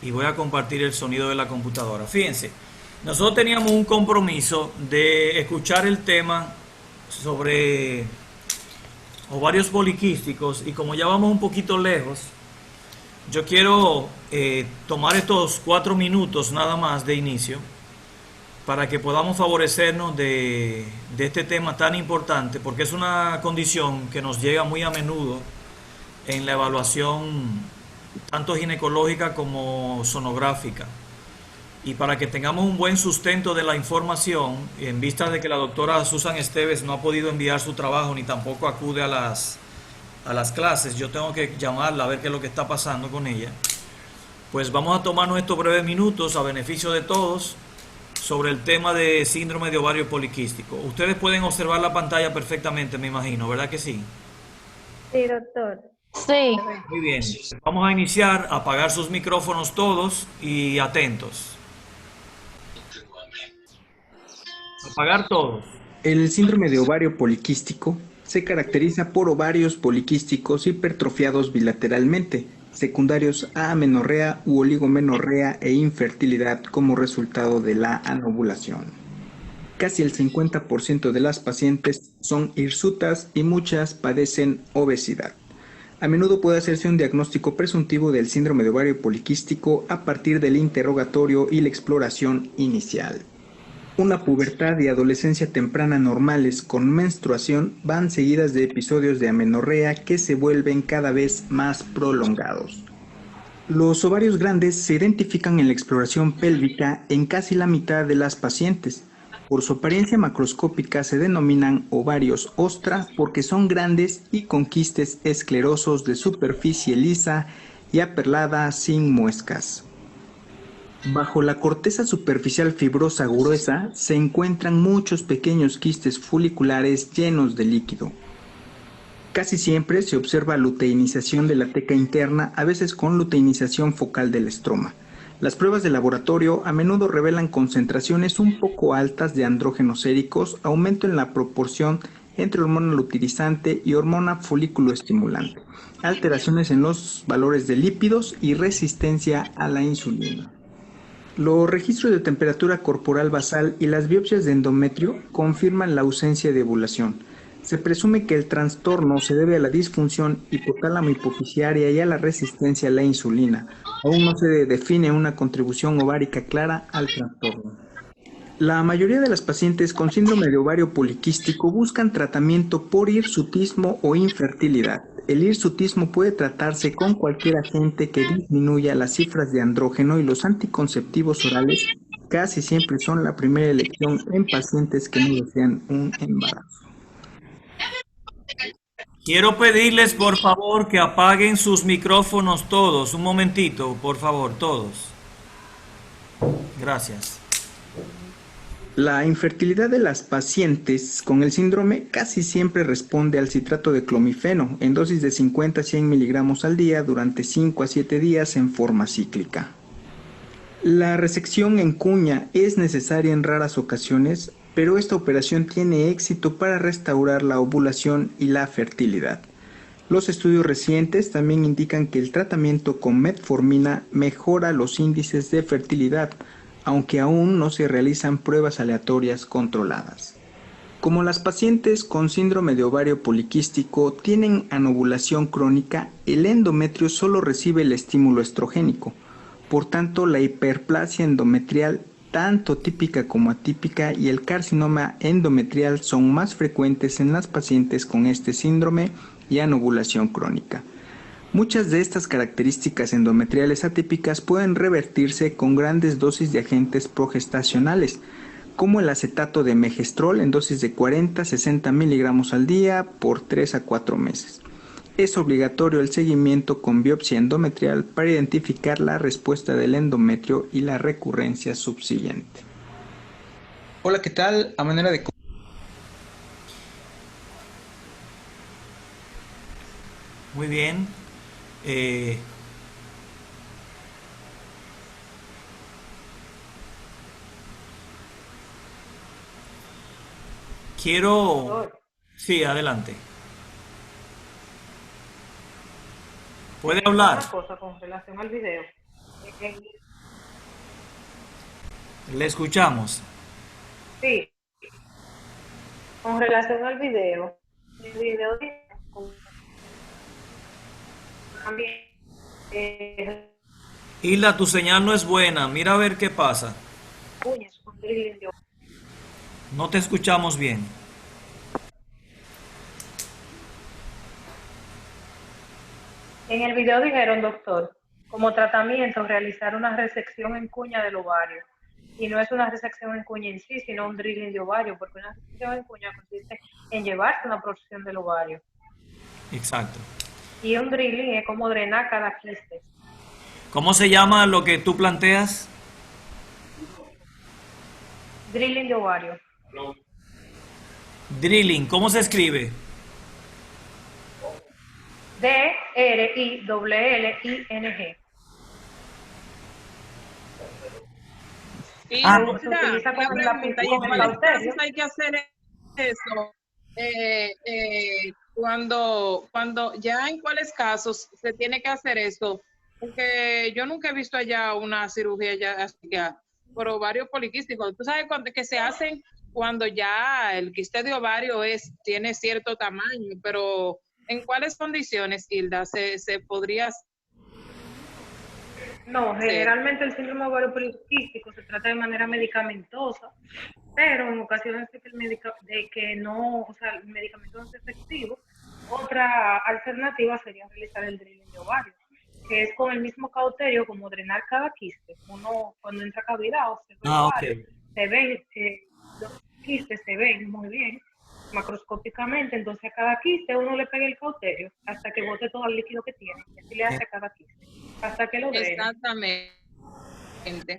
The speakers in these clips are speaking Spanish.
y voy a compartir el sonido de la computadora. Fíjense, nosotros teníamos un compromiso de escuchar el tema sobre ovarios poliquísticos y como ya vamos un poquito lejos, yo quiero tomar estos 4 minutos nada más de inicio para que podamos favorecernos de este tema tan importante, porque es una condición que nos llega muy a menudo en la evaluación tanto ginecológica como sonográfica. Y para que tengamos un buen sustento de la información, en vista de que la doctora Susan Esteves no ha podido enviar su trabajo ni tampoco acude a las clases, yo tengo que llamarla a ver qué es lo que está pasando con ella. Pues vamos a tomarnos estos breves minutos a beneficio de todos sobre el tema de síndrome de ovario poliquístico. Ustedes pueden observar la pantalla perfectamente, me imagino, ¿verdad que sí? Sí, doctor. Sí, Muy bien. Vamos a iniciar, a apagar sus micrófonos todos y atentos. Apagar todos. El síndrome de ovario poliquístico se caracteriza por ovarios poliquísticos hipertrofiados bilateralmente, secundarios a amenorrea u oligomenorrea e infertilidad como resultado de la anovulación. Casi el 50% de las pacientes son hirsutas y muchas padecen obesidad. A menudo puede hacerse un diagnóstico presuntivo del síndrome de ovario poliquístico a partir del interrogatorio y la exploración inicial. Una pubertad y adolescencia temprana normales con menstruación van seguidas de episodios de amenorrea que se vuelven cada vez más prolongados. Los ovarios grandes se identifican en la exploración pélvica en casi la mitad de las pacientes. Por su apariencia macroscópica se denominan ovarios ostra porque son grandes y con quistes esclerosos de superficie lisa y aperlada sin muescas. Bajo la corteza superficial fibrosa gruesa se encuentran muchos pequeños quistes foliculares llenos de líquido. Casi siempre se observa luteinización de la teca interna, a veces con luteinización focal del estroma. Las pruebas de laboratorio a menudo revelan concentraciones un poco altas de andrógenos séricos, aumento en la proporción entre hormona luteinizante y hormona folículo estimulante, alteraciones en los valores de lípidos y resistencia a la insulina. Los registros de temperatura corporal basal y las biopsias de endometrio confirman la ausencia de ovulación. Se presume que el trastorno se debe a la disfunción hipotálamo-hipofisiaria y a la resistencia a la insulina. Aún no se define una contribución ovárica clara al trastorno. La mayoría de las pacientes con síndrome de ovario poliquístico buscan tratamiento por hirsutismo o infertilidad. El hirsutismo puede tratarse con cualquier agente que disminuya las cifras de andrógeno y los anticonceptivos orales casi siempre son la primera elección en pacientes que no desean un embarazo. Quiero pedirles por favor que apaguen sus micrófonos todos. Un momentito, por favor, todos. Gracias. La infertilidad de las pacientes con el síndrome casi siempre responde al citrato de clomifeno en dosis de 50 a 100 miligramos al día durante 5 a 7 días en forma cíclica. La resección en cuña es necesaria en raras ocasiones, pero esta operación tiene éxito para restaurar la ovulación y la fertilidad. Los estudios recientes también indican que el tratamiento con metformina mejora los índices de fertilidad, aunque aún no se realizan pruebas aleatorias controladas. Como las pacientes con síndrome de ovario poliquístico tienen anovulación crónica, el endometrio solo recibe el estímulo estrogénico. Por tanto, la hiperplasia endometrial, tanto típica como atípica, y el carcinoma endometrial son más frecuentes en las pacientes con este síndrome y anovulación crónica. Muchas de estas características endometriales atípicas pueden revertirse con grandes dosis de agentes progestacionales, como el acetato de megestrol en dosis de 40 a 60 miligramos al día por 3 a 4 meses. Es obligatorio el seguimiento con biopsia endometrial para identificar la respuesta del endometrio y la recurrencia subsiguiente. Hola, ¿qué tal? A manera de... Muy bien. Quiero... Doctor, Sí, adelante. ¿Puede una hablar? cosa con relación al video. Eh, Le escuchamos. sí, con relación al video, el video dice también eh, Hilda, tu señal no es buena. Mira a ver qué pasa. cuñas con drilling de No te escuchamos bien. En el video dijeron, doctor, como tratamiento realizar una resección en cuña del ovario. Y no es una resección en cuña en sí, sino un drilling de ovario, porque una resección en cuña consiste en llevarse una porción del ovario. Exacto. Y un drilling es como drenar cada quiste. ¿Cómo se llama lo que tú planteas? Drilling de ovario. Drilling. ¿Cómo se escribe? D-R-I-L-L-I-N-G. Y Ah, Se mira, utiliza una con el lápiz pregunta, ¿y en con el cuáles casos cauterio. hay que hacer eso? Cuando ya en cuáles casos se tiene que hacer eso, porque yo nunca he visto allá una cirugía ya así por ovario poliquístico. Tú sabes que se hacen cuando ya el quiste de ovario tiene cierto tamaño, pero ¿en cuáles condiciones, Hilda, se podría No, hacer? generalmente el síndrome ovario poliquístico se trata de manera medicamentosa, pero en ocasiones de que de que no, o sea, el medicamento no es efectivo, otra alternativa sería realizar el drilling de ovario, que es con el mismo cauterio como drenar cada quiste. Uno cuando entra cavidad observa el Ah, ok. ovario, se ven, los quistes se ven muy bien macroscópicamente, entonces a cada quiste uno le pega el cauterio hasta que bote todo el líquido que tiene, y así le hace a cada quiste, hasta que lo drene. Exactamente.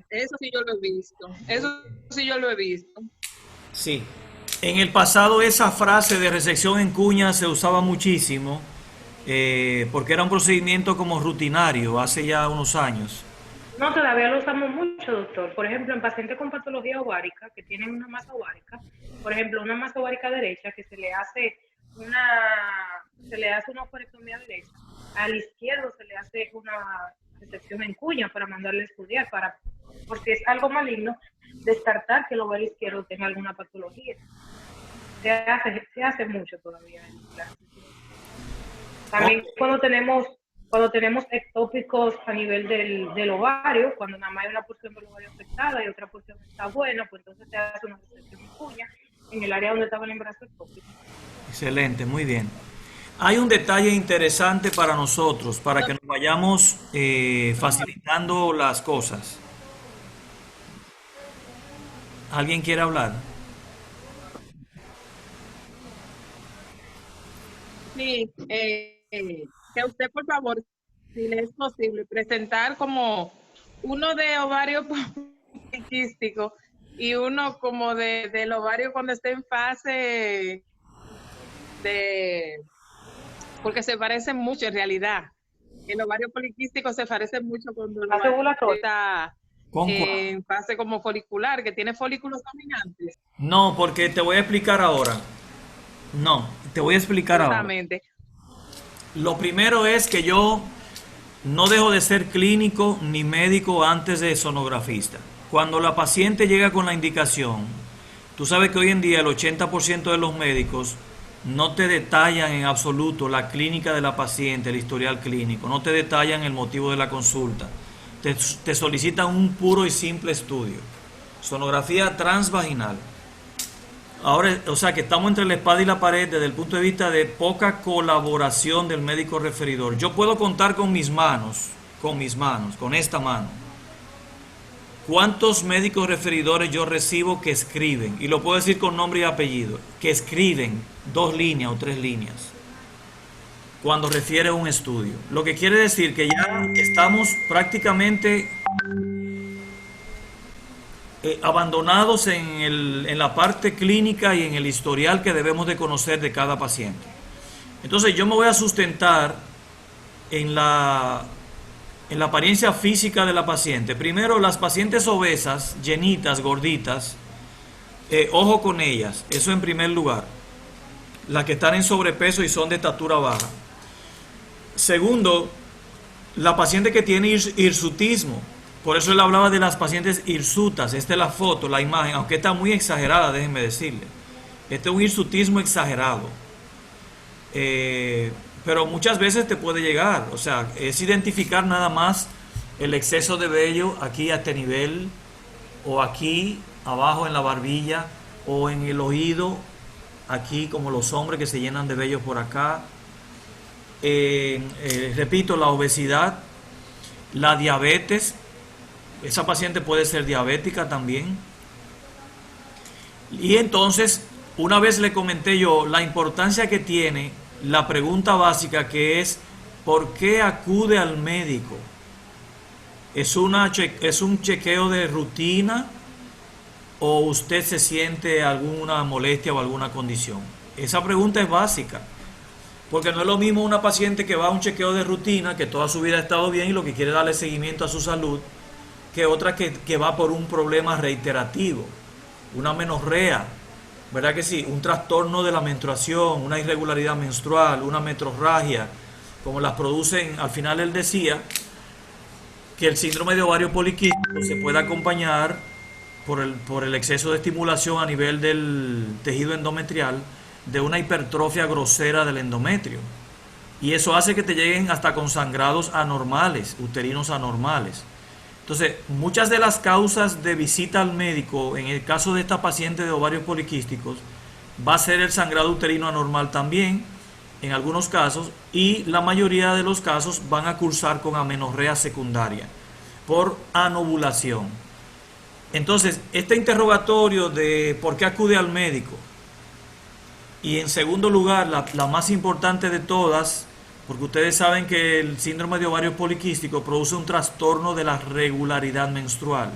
Eso sí yo lo he visto. Eso sí yo lo he visto. Sí. En el pasado esa frase de resección en cuña se usaba muchísimo porque era un procedimiento como rutinario hace ya unos años. No, todavía lo usamos mucho, doctor. Por ejemplo, en pacientes con patología ovárica que tienen una masa ovárica, por ejemplo, una masa ovárica derecha que se le hace una ovarectomía derecha, al izquierdo se le hace una resección en cuña para mandarle a estudiar, por si es algo maligno, descartar que el ovario izquierdo tenga alguna patología. Se hace mucho todavía en la también cuando tenemos ectópicos a nivel del ovario, cuando nada más hay una porción del ovario afectada y otra porción está buena, pues entonces se hace una resección en cuña en el área donde estaba el embarazo ectópico. Excelente, muy bien. Hay un detalle interesante para nosotros, para que nos vayamos facilitando las cosas. ¿Alguien quiere hablar? Sí, que usted, por favor, si le es posible, presentar como uno de ovario poliquístico y uno como del ovario cuando esté en fase de, porque se parecen mucho en realidad. El ovario poliquístico se parece mucho cuando el Fase ovario ovulatoria. está ¿Con cuál? en fase como folicular, que tiene folículos dominantes. No, porque te voy a explicar ahora. No, te voy a explicar ahora. Justamente. Lo primero es que yo no dejo de ser clínico ni médico antes de sonografista. Cuando la paciente llega con la indicación, tú sabes que hoy en día el 80% de los médicos no te detallan en absoluto la clínica de la paciente, el historial clínico, no te detallan el motivo de la consulta. Te solicitan un puro y simple estudio. Sonografía transvaginal. Ahora, o sea que estamos entre la espada y la pared desde el punto de vista de poca colaboración del médico referidor. Yo puedo contar con mis manos, con esta mano, cuántos médicos referidores yo recibo que escriben, y lo puedo decir con nombre y apellido, que escriben 2 líneas o 3 líneas cuando refiere a un estudio. Lo que quiere decir que ya estamos prácticamente abandonados en la parte clínica y en el historial que debemos de conocer de cada paciente. Entonces yo me voy a sustentar en la apariencia física de la paciente. Primero, las pacientes obesas, llenitas, gorditas, ojo con ellas, eso en primer lugar. Las que están en sobrepeso y son de estatura baja. Segundo, la paciente que tiene hirsutismo, Por eso él hablaba de las pacientes hirsutas. Esta es la foto, la imagen, aunque está muy exagerada, déjenme decirle. Este es un hirsutismo exagerado. Pero muchas veces te puede llegar. O sea, es identificar nada más el exceso de vello aquí a este nivel, o aquí abajo en la barbilla, o en el oído, aquí como los hombres que se llenan de vello por acá. Repito, la obesidad, la diabetes. Esa paciente puede ser diabética también. Y entonces, una vez le comenté yo la importancia que tiene la pregunta básica, que es ¿por qué acude al médico? ¿Es un chequeo de rutina o usted se siente alguna molestia o alguna condición? Esa pregunta es básica, porque no es lo mismo una paciente que va a un chequeo de rutina, que toda su vida ha estado bien y lo que quiere es darle seguimiento a su salud, que otra que va por un problema reiterativo, una amenorrea, ¿verdad que sí? Un trastorno de la menstruación, una irregularidad menstrual, una metrorragia, como las producen. Al final él decía que el síndrome de ovario poliquístico se puede acompañar por el exceso de estimulación a nivel del tejido endometrial de una hipertrofia grosera del endometrio. Y eso hace que te lleguen hasta con sangrados anormales, uterinos anormales. Entonces, muchas de las causas de visita al médico, en el caso de esta paciente de ovarios poliquísticos, va a ser el sangrado uterino anormal también, en algunos casos, y la mayoría de los casos van a cursar con amenorrea secundaria, por anovulación. Entonces, este interrogatorio de por qué acude al médico, y en segundo lugar, la más importante de todas, porque ustedes saben que el síndrome de ovario poliquístico produce un trastorno de la regularidad menstrual.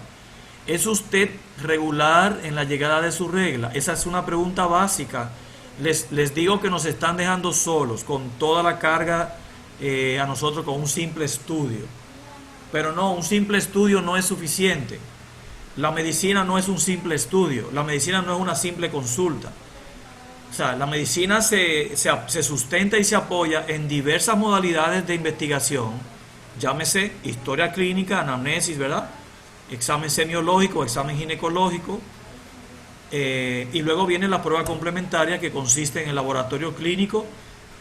¿Es usted regular en la llegada de su regla? Esa es una pregunta básica. Les digo que nos están dejando solos con toda la carga a nosotros con un simple estudio. Pero no, un simple estudio no es suficiente. La medicina no es un simple estudio. La medicina no es una simple consulta. O sea, la medicina se sustenta y se apoya en diversas modalidades de investigación, llámese historia clínica, anamnesis, ¿verdad? Examen semiológico, examen ginecológico, y luego viene la prueba complementaria, que consiste en el laboratorio clínico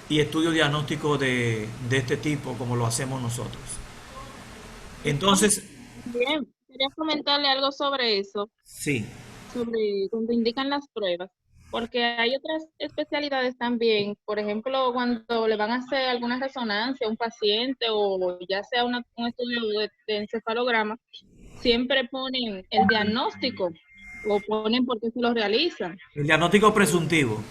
y estudio diagnóstico de este tipo, como lo hacemos nosotros. Entonces... Bien, quería comentarle algo sobre eso, Sí. sobre cuando indican las pruebas. Porque hay otras especialidades también, por ejemplo, cuando le van a hacer alguna resonancia a un paciente o ya sea un estudio de encefalograma, siempre ponen el diagnóstico o ponen por qué se lo realizan. El diagnóstico presuntivo.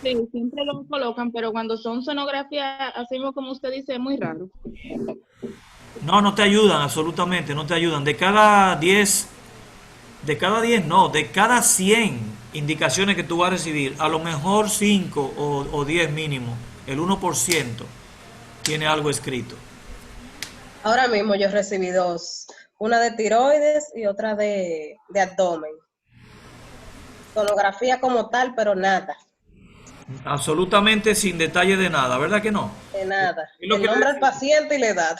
Sí, siempre lo colocan, pero cuando son sonografías, así mismo como usted dice, es muy raro. No, no te ayudan, absolutamente, no te ayudan. De cada 10 no, de cada 100 indicaciones que tú vas a recibir, a lo mejor 5 o 10 mínimo, el 1% tiene algo escrito. Ahora mismo yo recibí dos, una de tiroides y otra de abdomen. Sonografía como tal, pero nada. Absolutamente sin detalle de nada, ¿verdad que no? De nada. Es lo El que nombre le- del paciente y la edad.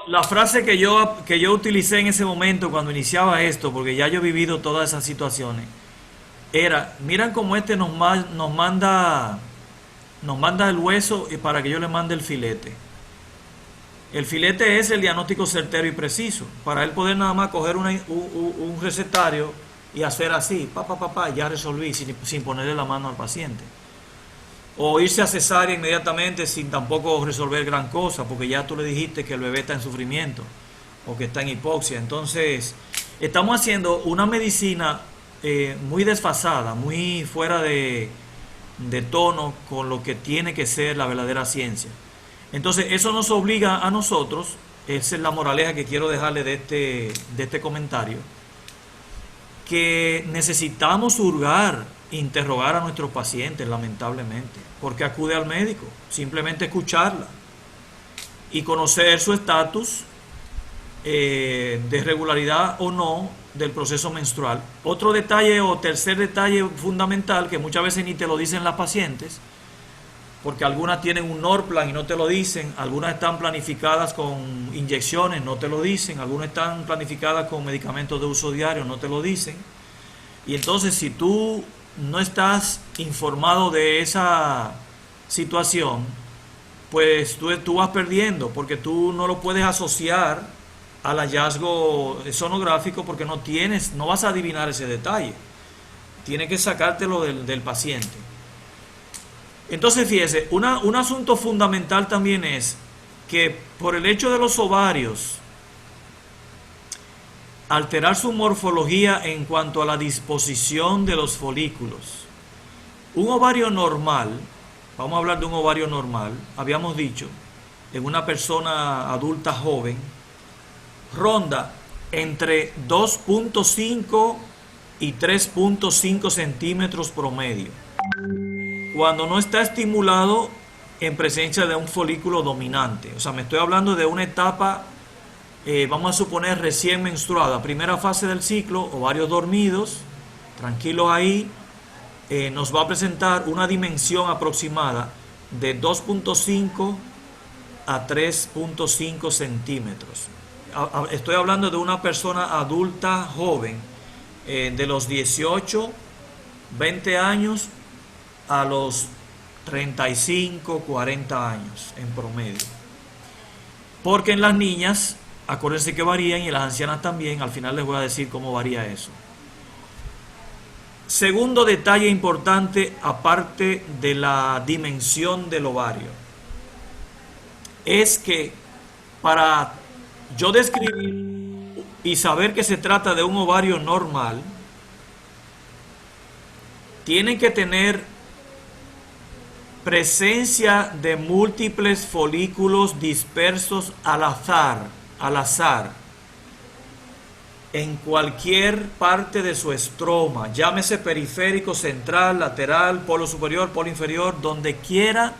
La frase que yo utilicé en ese momento cuando iniciaba esto, porque ya yo he vivido todas esas situaciones, era, miran cómo nos manda el hueso para que yo le mande el filete. El filete es el diagnóstico certero y preciso, para él poder nada más coger un recetario y hacer así, ya resolví, sin ponerle la mano al paciente. O irse a cesárea inmediatamente sin tampoco resolver gran cosa, porque ya tú le dijiste que el bebé está en sufrimiento o que está en hipoxia. Entonces, estamos haciendo una medicina muy desfasada, muy fuera de tono con lo que tiene que ser la verdadera ciencia. Entonces, eso nos obliga a nosotros, esa es la moraleja que quiero dejarle de este comentario, que necesitamos hurgar, interrogar a nuestros pacientes, lamentablemente, porque acude al médico, simplemente escucharla y conocer su estatus de regularidad o no del proceso menstrual. Otro detalle o tercer detalle fundamental que muchas veces ni te lo dicen las pacientes, porque algunas tienen un Norplan y no te lo dicen, algunas están planificadas con inyecciones, no te lo dicen, algunas están planificadas con medicamentos de uso diario, no te lo dicen. Y entonces si tú no estás informado de esa situación, pues tú vas perdiendo, porque tú no lo puedes asociar al hallazgo sonográfico porque no vas a adivinar ese detalle. Tienes que sacártelo del paciente. Entonces, fíjese, un asunto fundamental también es que por el hecho de los ovarios alterar su morfología en cuanto a la disposición de los folículos, un ovario normal, vamos a hablar de un ovario normal, habíamos dicho, en una persona adulta joven, ronda entre 2.5 y 3.5 centímetros promedio, cuando no está estimulado en presencia de un folículo dominante. O sea, me estoy hablando de una etapa, vamos a suponer recién menstruada, primera fase del ciclo, ovarios dormidos, tranquilos ahí, nos va a presentar una dimensión aproximada de 2.5 a 3.5 centímetros. Estoy hablando de una persona adulta joven, de los 18, 20 años a los 35, 40 años en promedio. Porque en las niñas, acuérdense que varían, y en las ancianas también, al final les voy a decir cómo varía eso. Segundo detalle importante, aparte de la dimensión del ovario, es que para yo describir y saber que se trata de un ovario normal, tienen que tener presencia de múltiples folículos dispersos al azar, en cualquier parte de su estroma, llámese periférico, central, lateral, polo superior, polo inferior, donde quiera.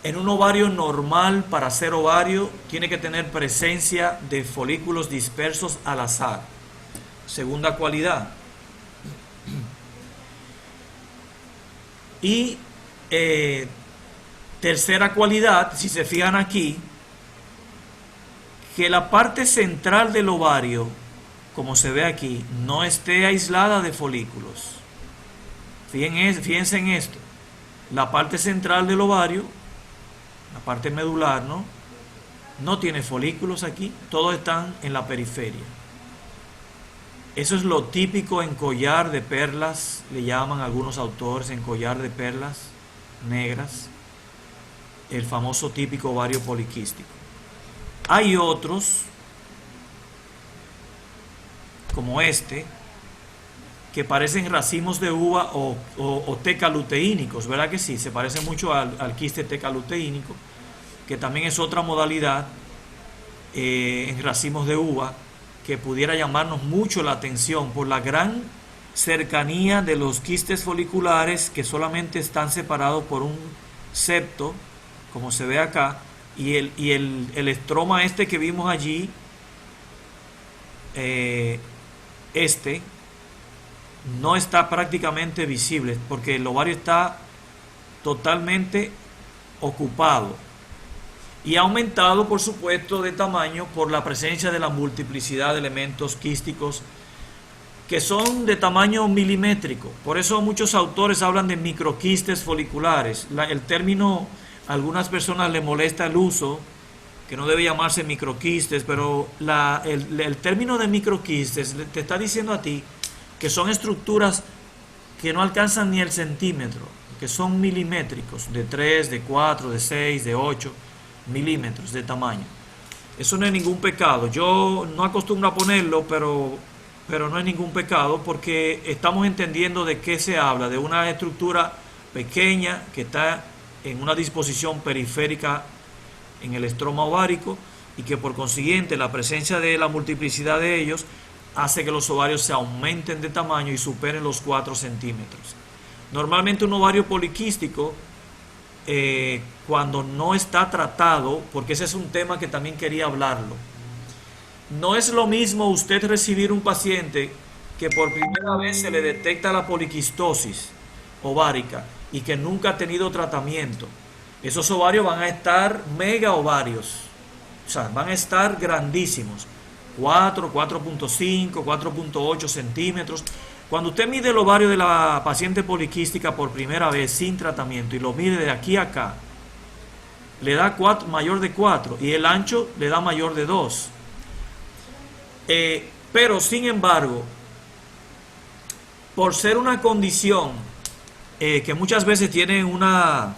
En un ovario normal, para ser ovario, tiene que tener presencia de folículos dispersos al azar. Segunda cualidad. Y tercera cualidad, si se fijan aquí, que la parte central del ovario, como se ve aquí, no esté aislada de folículos. Fíjense en esto. La parte central del ovario, la parte medular, no tiene folículos aquí, todos están en la periferia. Eso es lo típico en collar de perlas, le llaman algunos autores, en collar de perlas negras, el famoso típico ovario poliquístico. Hay otros, como este, que parecen racimos de uva o tecaluteínicos, ¿verdad que sí? Se parece mucho al quiste tecaluteínico, que también es otra modalidad en racimos de uva que pudiera llamarnos mucho la atención por la gran cercanía de los quistes foliculares, que solamente están separados por un septo, como se ve acá, y el estroma este que vimos allí, no está prácticamente visible porque el ovario está totalmente ocupado y ha aumentado, por supuesto, de tamaño por la presencia de la multiplicidad de elementos quísticos que son de tamaño milimétrico. Por eso muchos autores hablan de microquistes foliculares. El término, a algunas personas les molesta el uso, que no debe llamarse microquistes, pero el término de microquistes te está diciendo a ti que son estructuras que no alcanzan ni el centímetro, que son milimétricos, de 3, de 4, de 6, de 8 milímetros de tamaño. Eso no es ningún pecado. Yo no acostumbro a ponerlo, pero no es ningún pecado, porque estamos entendiendo de qué se habla, de una estructura pequeña que está en una disposición periférica en el estroma ovárico, y que por consiguiente la presencia de la multiplicidad de ellos hace que los ovarios se aumenten de tamaño y superen los 4 centímetros. Normalmente un ovario poliquístico, cuando no está tratado, porque ese es un tema que también quería hablarlo, no es lo mismo usted recibir un paciente que por primera vez se le detecta la poliquistosis ovárica y que nunca ha tenido tratamiento, esos ovarios van a estar mega ovarios, o sea, van a estar grandísimos, 4, 4.5, 4.8 centímetros. Cuando usted mide el ovario de la paciente poliquística por primera vez sin tratamiento y lo mide de aquí a acá, le da mayor de 4 y el ancho le da mayor de 2. Pero sin embargo, por ser una condición que muchas veces tiene una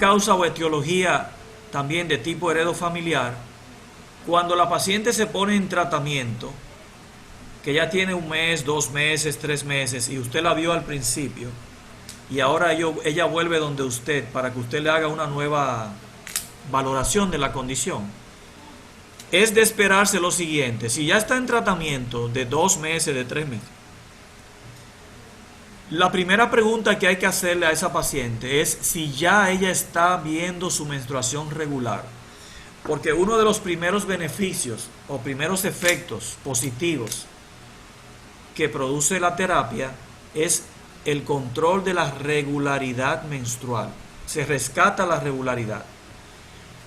causa o etiología también de tipo heredofamiliar, cuando la paciente se pone en tratamiento, que ya tiene 1 mes, 2 meses, 3 meses, y usted la vio al principio, y ahora ella vuelve donde usted para que usted le haga una nueva valoración de la condición, es de esperarse lo siguiente: si ya está en tratamiento de 2 meses, de 3 meses, la primera pregunta que hay que hacerle a esa paciente es si ya ella está viendo su menstruación regular. Porque uno de los primeros beneficios o primeros efectos positivos que produce la terapia es el control de la regularidad menstrual. Se rescata la regularidad.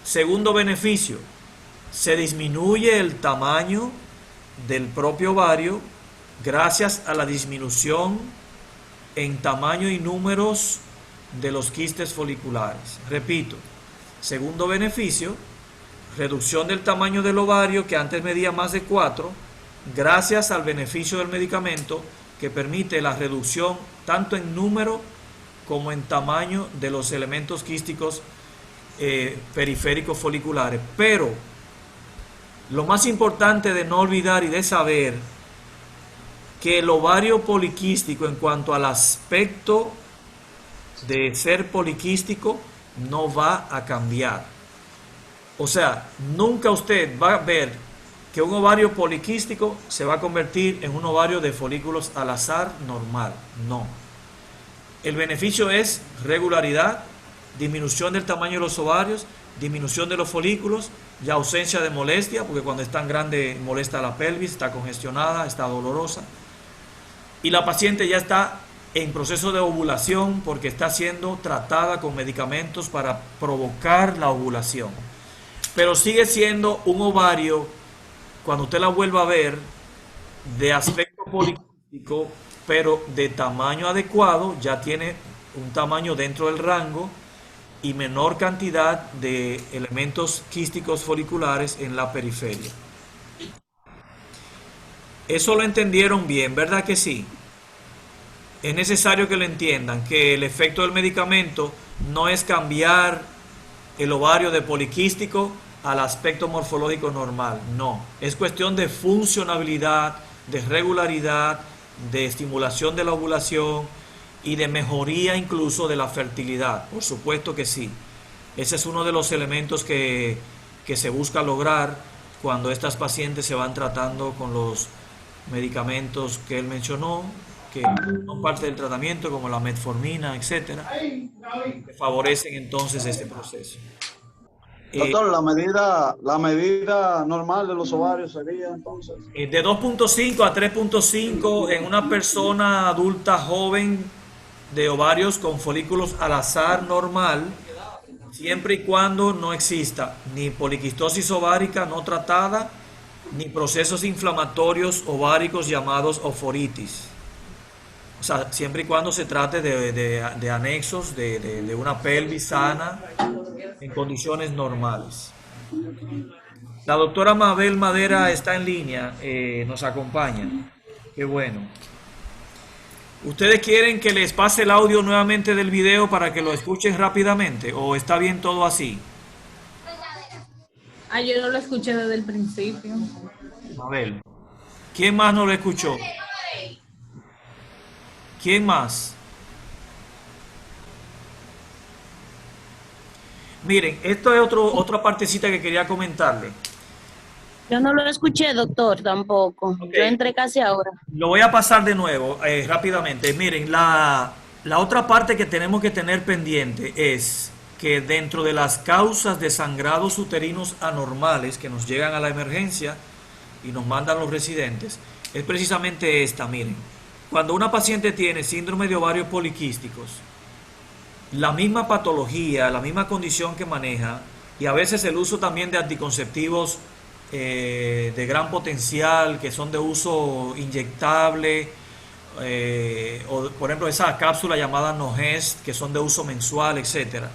Segundo beneficio, se disminuye el tamaño del propio ovario gracias a la disminución en tamaño y números de los quistes foliculares. Repito, segundo beneficio, reducción del tamaño del ovario que antes medía más de 4, gracias al beneficio del medicamento que permite la reducción tanto en número como en tamaño de los elementos quísticos periféricos foliculares. Pero lo más importante de no olvidar y de saber que el ovario poliquístico, en cuanto al aspecto de ser poliquístico, no va a cambiar. O sea, nunca usted va a ver que un ovario poliquístico se va a convertir en un ovario de folículos al azar normal. No. El beneficio es regularidad, disminución del tamaño de los ovarios, disminución de los folículos y ausencia de molestia, porque cuando es tan grande molesta la pelvis, está congestionada, está dolorosa. Y la paciente ya está en proceso de ovulación porque está siendo tratada con medicamentos para provocar la ovulación. Pero sigue siendo un ovario, cuando usted la vuelva a ver, de aspecto poliquístico, pero de tamaño adecuado, ya tiene un tamaño dentro del rango y menor cantidad de elementos quísticos foliculares en la periferia. Eso lo entendieron bien, ¿verdad que sí? Es necesario que lo entiendan, que el efecto del medicamento no es cambiar el ovario de poliquístico al aspecto morfológico normal, no. Es cuestión de funcionabilidad, de regularidad, de estimulación de la ovulación y de mejoría incluso de la fertilidad. Por supuesto que sí. Ese es uno de los elementos que se busca lograr cuando estas pacientes se van tratando con los medicamentos que él mencionó, que son parte del tratamiento, como la metformina, etcétera, que favorecen entonces este proceso. Doctor, la medida normal de los ovarios sería entonces De 2.5 a 3.5 en una persona adulta joven de ovarios con folículos al azar normal, siempre y cuando no exista ni poliquistosis ovárica no tratada, ni procesos inflamatorios ováricos llamados oforitis. O sea, siempre y cuando se trate de anexos de una pelvis sana en condiciones normales. La doctora Mabel Madera está en línea, nos acompaña. Qué bueno. ¿Ustedes quieren que les pase el audio nuevamente del video para que lo escuchen rápidamente o está bien todo así? Yo no lo escuché desde el principio. Mabel. ¿Quién más no lo escuchó? ¿Quién más? Miren, esto es otra partecita que quería comentarle. Yo no lo escuché, doctor, tampoco. Okay. Yo entré casi ahora. Lo voy a pasar de nuevo, rápidamente. Miren, la otra parte que tenemos que tener pendiente es que dentro de las causas de sangrados uterinos anormales que nos llegan a la emergencia y nos mandan los residentes, es precisamente esta, miren. cuando una paciente tiene síndrome de ovarios poliquísticos, la misma patología, la misma condición que maneja, y a veces el uso también de anticonceptivos de gran potencial, que son de uso inyectable, o por ejemplo esa cápsula llamada Nogest, que son de uso mensual, etcétera,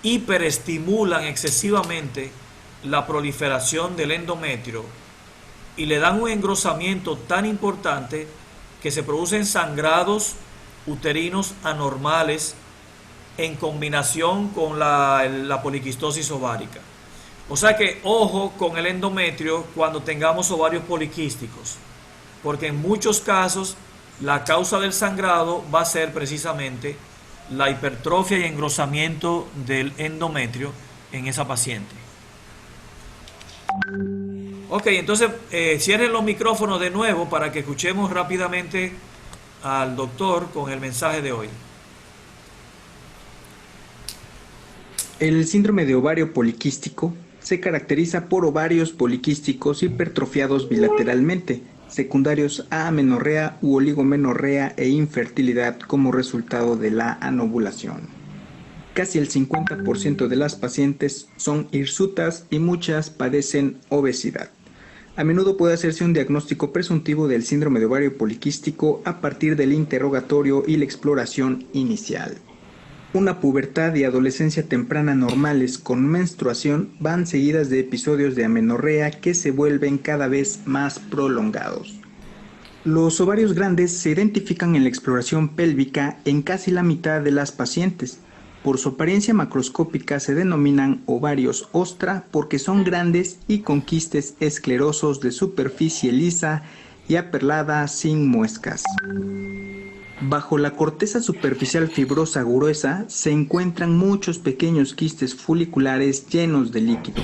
hiperestimulan excesivamente la proliferación del endometrio y le dan un engrosamiento tan importante que se producen sangrados uterinos anormales en combinación con la poliquistosis ovárica. O sea que ojo con el endometrio cuando tengamos ovarios poliquísticos, porque en muchos casos la causa del sangrado va a ser precisamente la hipertrofia y engrosamiento del endometrio en esa paciente. Ok, entonces cierren los micrófonos de nuevo para que escuchemos rápidamente al doctor con el mensaje de hoy. El síndrome de ovario poliquístico se caracteriza por ovarios poliquísticos hipertrofiados bilateralmente, secundarios a amenorrea u oligomenorrea e infertilidad como resultado de la anovulación. Casi el 50% de las pacientes son hirsutas y muchas padecen obesidad. A menudo puede hacerse un diagnóstico presuntivo del síndrome de ovario poliquístico a partir del interrogatorio y la exploración inicial. Una pubertad y adolescencia temprana normales con menstruación van seguidas de episodios de amenorrea que se vuelven cada vez más prolongados. Los ovarios grandes se identifican en la exploración pélvica en casi la mitad de las pacientes. Por su apariencia macroscópica se denominan ovarios ostra porque son grandes y con quistes esclerosos de superficie lisa y aperlada sin muescas. Bajo la corteza superficial fibrosa gruesa se encuentran muchos pequeños quistes foliculares llenos de líquido.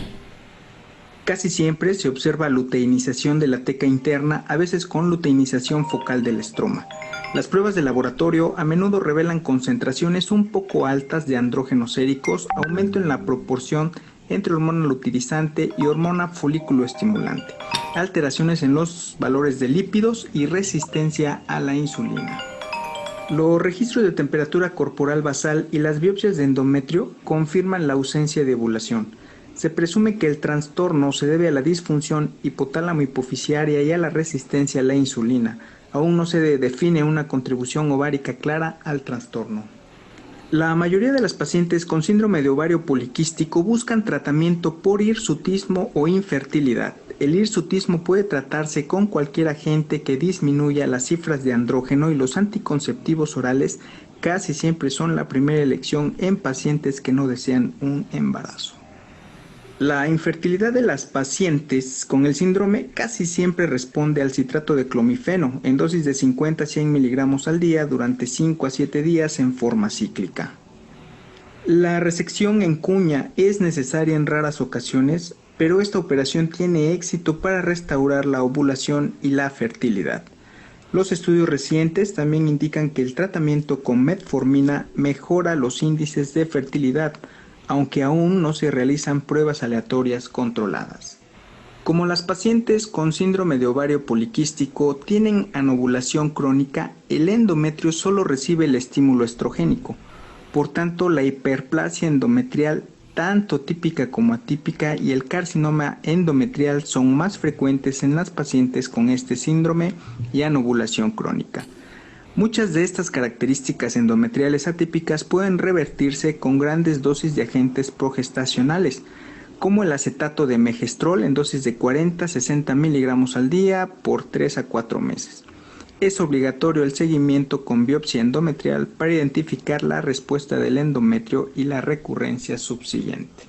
Casi siempre se observa luteinización de la teca interna, a veces con luteinización focal del estroma. Las pruebas de laboratorio a menudo revelan concentraciones un poco altas de andrógenos séricos, aumento en la proporción entre hormona luteinizante y hormona folículo estimulante, alteraciones en los valores de lípidos y resistencia a la insulina. Los registros de temperatura corporal basal y las biopsias de endometrio confirman la ausencia de ovulación. Se presume que el trastorno se debe a la disfunción hipotálamo-hipofisiaria y a la resistencia a la insulina. Aún no se define una contribución ovárica clara al trastorno. La mayoría de las pacientes con síndrome de ovario poliquístico buscan tratamiento por hirsutismo o infertilidad. El hirsutismo puede tratarse con cualquier agente que disminuya las cifras de andrógeno y los anticonceptivos orales casi siempre son la primera elección en pacientes que no desean un embarazo. La infertilidad de las pacientes con el síndrome casi siempre responde al citrato de clomifeno en dosis de 50 a 100 miligramos al día durante 5 a 7 días en forma cíclica. La resección en cuña es necesaria en raras ocasiones, pero esta operación tiene éxito para restaurar la ovulación y la fertilidad. Los estudios recientes también indican que el tratamiento con metformina mejora los índices de fertilidad, aunque aún no se realizan pruebas aleatorias controladas. Como las pacientes con síndrome de ovario poliquístico tienen anovulación crónica, el endometrio solo recibe el estímulo estrogénico. Por tanto, la hiperplasia endometrial, tanto típica como atípica, y el carcinoma endometrial son más frecuentes en las pacientes con este síndrome y anovulación crónica. Muchas de estas características endometriales atípicas pueden revertirse con grandes dosis de agentes progestacionales, como el acetato de megestrol en dosis de 40 a 60 miligramos al día por 3 a 4 meses. Es obligatorio el seguimiento con biopsia endometrial para identificar la respuesta del endometrio y la recurrencia subsiguiente.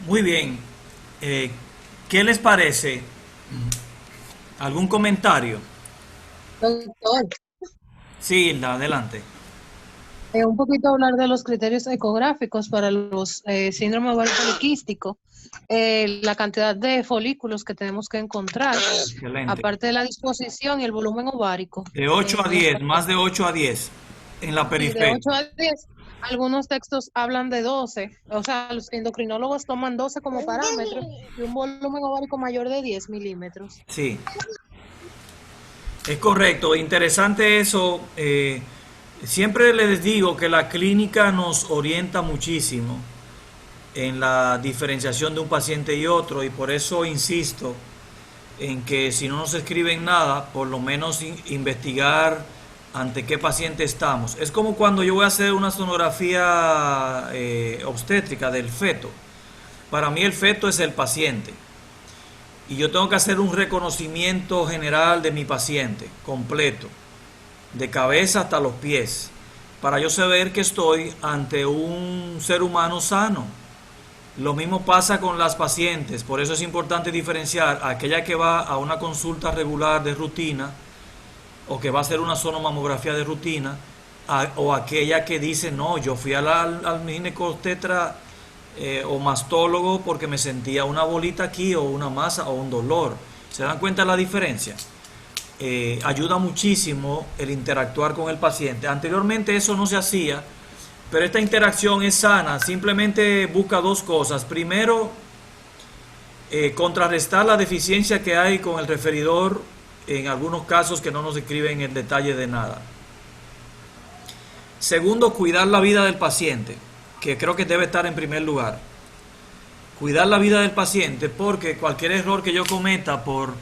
Muy bien. ¿Qué les parece? ¿Algún comentario? Doctor, Sí, Hilda, adelante. un poquito hablar de los criterios ecográficos para los síndrome ovario poliquístico. La cantidad de folículos que tenemos que encontrar, Excelente. aparte de la disposición y el volumen ovárico. De 8 a 10, más de 8 a 10 en la Y de periferia. 8 a 10. Algunos textos hablan de 12, o sea, los endocrinólogos toman 12 como parámetro y un volumen ovárico mayor de 10 milímetros. Sí, es correcto. Interesante eso. Siempre les digo que la clínica nos orienta muchísimo en la diferenciación de un paciente y otro, y por eso insisto en que si no nos escriben nada, por lo menos investigar ante qué paciente estamos. Es como cuando yo voy a hacer una sonografía obstétrica del feto. Para mí el feto es el paciente y yo tengo que hacer un reconocimiento general de mi paciente completo, de cabeza hasta los pies, para yo saber que estoy ante un ser humano sano. Lo mismo pasa con las pacientes, por eso es importante diferenciar a aquella que va a una consulta regular de rutina o que va a hacer una sonomamografía de rutina, o aquella que dice, no, yo fui al ginecobstetra o mastólogo porque me sentía una bolita aquí o una masa o un dolor. ¿Se dan cuenta de la diferencia? Ayuda muchísimo el interactuar con el paciente. Anteriormente eso no se hacía, pero esta interacción es sana. Simplemente busca dos cosas. Primero, contrarrestar la deficiencia que hay con el referidor en algunos casos que no nos describen el detalle de nada. Segundo, cuidar la vida del paciente, que creo que debe estar en primer lugar. Cuidar la vida del paciente, porque cualquier error que yo cometa por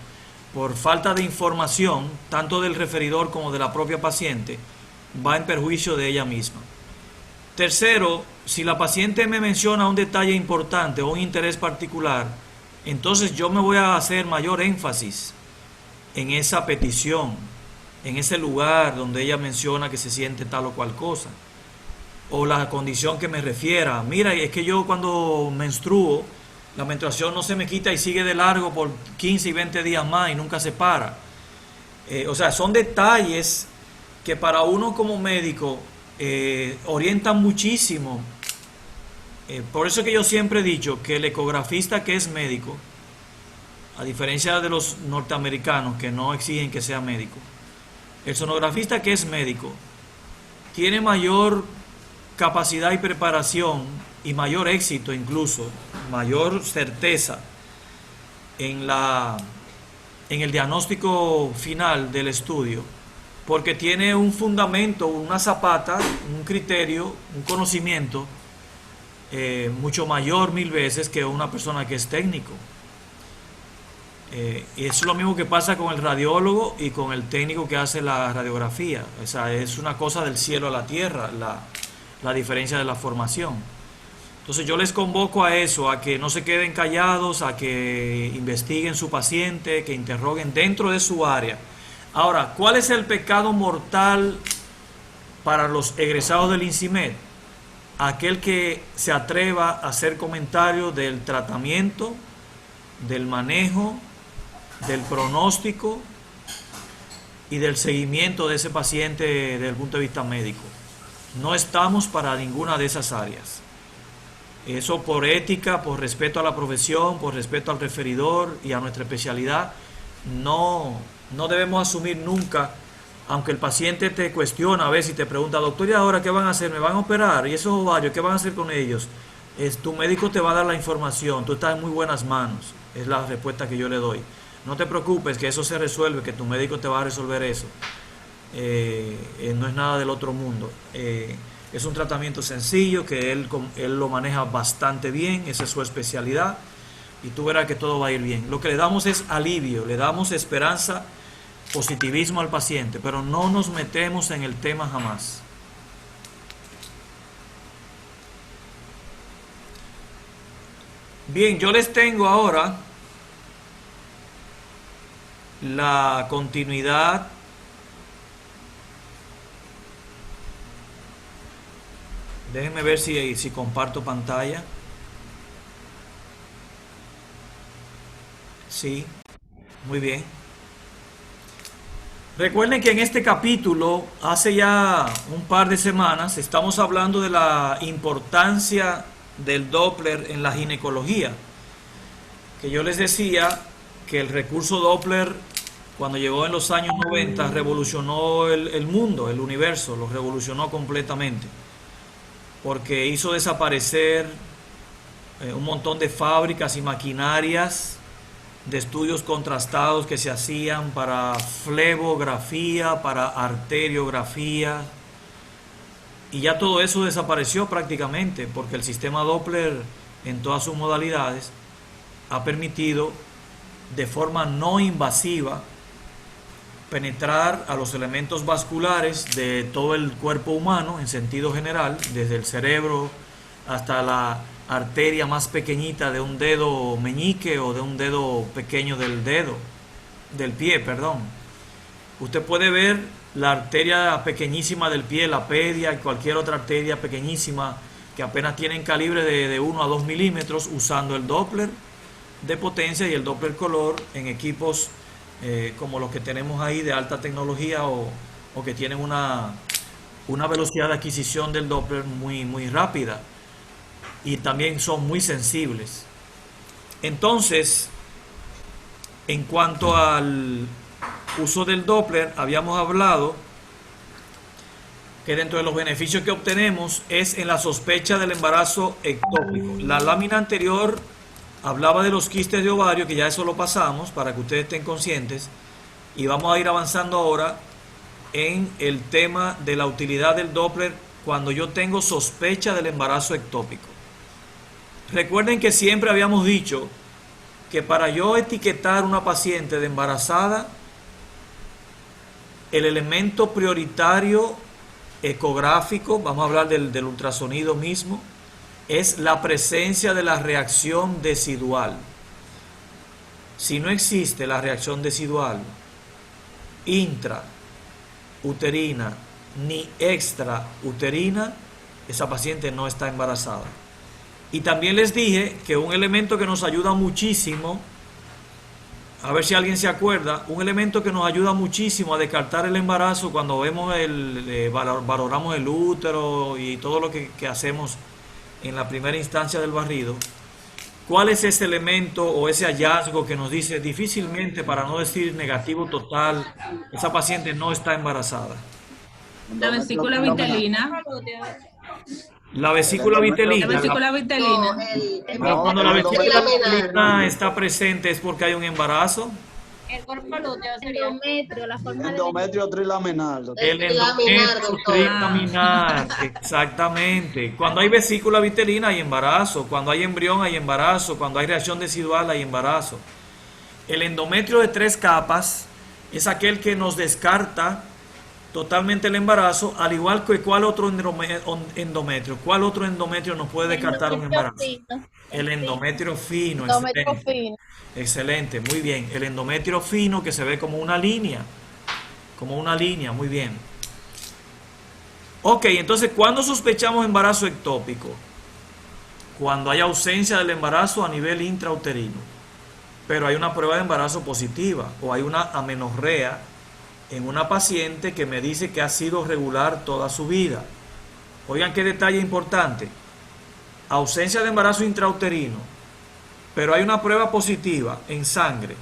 falta de información, tanto del referidor como de la propia paciente, va en perjuicio de ella misma. Tercero, si la paciente me menciona un detalle importante o un interés particular, entonces yo me voy a hacer mayor énfasis en esa petición, en ese lugar donde ella menciona que se siente tal o cual cosa, o la condición que me refiera. Mira, es que yo cuando menstruo, la menstruación no se me quita y sigue de largo por 15 y 20 días más y nunca se para. O sea, son detalles que para uno como médico orientan muchísimo. Por eso que yo siempre he dicho que el ecografista que es médico, a diferencia de los norteamericanos que no exigen que sea médico, el sonografista que es médico tiene mayor capacidad y preparación y mayor éxito, incluso mayor certeza en el diagnóstico final del estudio, porque tiene un fundamento, una zapata, un criterio, un conocimiento mucho mayor 1000 veces que una persona que es técnico. Y es lo mismo que pasa con el radiólogo y con el técnico que hace la radiografía. O sea, es una cosa del cielo a la tierra la diferencia de la formación. Entonces yo les convoco a eso, a que no se queden callados, a que investiguen su paciente, que interroguen dentro de su área. Ahora, ¿cuál es el pecado mortal para los egresados del INSIMED? Aquel que se atreva a hacer comentarios del tratamiento, del manejo, del pronóstico y del seguimiento de ese paciente desde el punto de vista médico. No estamos para ninguna de esas áreas. Eso por ética, por respeto a la profesión, por respeto al referidor y a nuestra especialidad, no debemos asumir nunca, aunque el paciente te cuestiona a veces y te pregunta, doctor, ¿y ahora qué van a hacer? ¿Me van a operar? ¿Y esos ovarios qué van a hacer con ellos? Tu médico te va a dar la información, tú estás en muy buenas manos, es la respuesta que yo le doy. No te preocupes, que eso se resuelve, que tu médico te va a resolver eso. No es nada del otro mundo. Es un tratamiento sencillo que él lo maneja bastante bien, esa es su especialidad, y tú verás que todo va a ir bien. Lo que le damos es alivio, le damos esperanza, positivismo al paciente, pero no nos metemos en el tema jamás. Bien, yo les tengo ahora la continuidad Déjenme ver si comparto pantalla. Sí, muy bien. Recuerden que en este capítulo, hace ya un par de semanas, estamos hablando de la importancia del Doppler en la ginecología. Que yo les decía que el recurso Doppler, cuando llegó en los años 90, revolucionó el mundo, el universo, lo revolucionó completamente. porque hizo desaparecer un montón de fábricas y maquinarias de estudios contrastados que se hacían para flebografía, para arteriografía, y ya todo eso desapareció prácticamente, porque el sistema Doppler en todas sus modalidades ha permitido de forma no invasiva penetrar a los elementos vasculares de todo el cuerpo humano en sentido general, desde el cerebro hasta la arteria más pequeñita de un dedo meñique o de un dedo pequeño del pie, perdón. Usted puede ver la arteria pequeñísima del pie, la pedia y cualquier otra arteria pequeñísima que apenas tienen calibre de 1 a 2 milímetros usando el Doppler de potencia y el Doppler color en equipos como los que tenemos ahí de alta tecnología o que tienen una velocidad de adquisición del Doppler muy rápida, y también son muy sensibles. Entonces, en cuanto al uso del Doppler, habíamos hablado que dentro de los beneficios que obtenemos es en la sospecha del embarazo ectópico. La lámina anterior hablaba de los quistes de ovario, que ya eso lo pasamos para que ustedes estén conscientes, y vamos a ir avanzando ahora en el tema de la utilidad del Doppler cuando yo tengo sospecha del embarazo ectópico. Recuerden que siempre habíamos dicho que para yo etiquetar una paciente de embarazada, el elemento prioritario ecográfico, vamos a hablar del ultrasonido mismo, es la presencia de la reacción decidual. Si no existe la reacción decidual intrauterina ni extrauterina, esa paciente no está embarazada. Y también les dije que un elemento que nos ayuda muchísimo, a ver si alguien se acuerda, un elemento que nos ayuda muchísimo a descartar el embarazo cuando vemos valoramos el útero y todo lo que hacemos en la primera instancia del barrido. ¿Cuál es ese elemento o ese hallazgo que nos dice difícilmente, para no decir negativo total, esa paciente no está embarazada? La vesícula vitelina. La vesícula vitelina. La vesícula vitelina. Cuando la vesícula vitelina está presente, ¿es porque hay un embarazo? El cuerpo lúteo sería Endometrio, la forma de Endometrio trilaminar. El endometrio trilaminar, exactamente. Cuando hay vesícula vitelina hay embarazo, cuando hay embrión hay embarazo, cuando hay reacción decidual hay embarazo. El endometrio de 3 capas es aquel que nos descarta totalmente el embarazo, al igual que cuál otro endometrio. ¿Cuál otro endometrio nos puede descartar un embarazo? El endometrio fino. Excelente. Excelente, muy bien. El endometrio fino, que se ve como una línea. Muy bien. Ok, entonces, ¿cuándo sospechamos embarazo ectópico? Cuando hay ausencia del embarazo a nivel intrauterino, pero hay una prueba de embarazo positiva o hay una amenorrea en una paciente que me dice que ha sido regular toda su vida. Oigan qué detalle importante. Ausencia de embarazo intrauterino, pero hay una prueba positiva en sangre.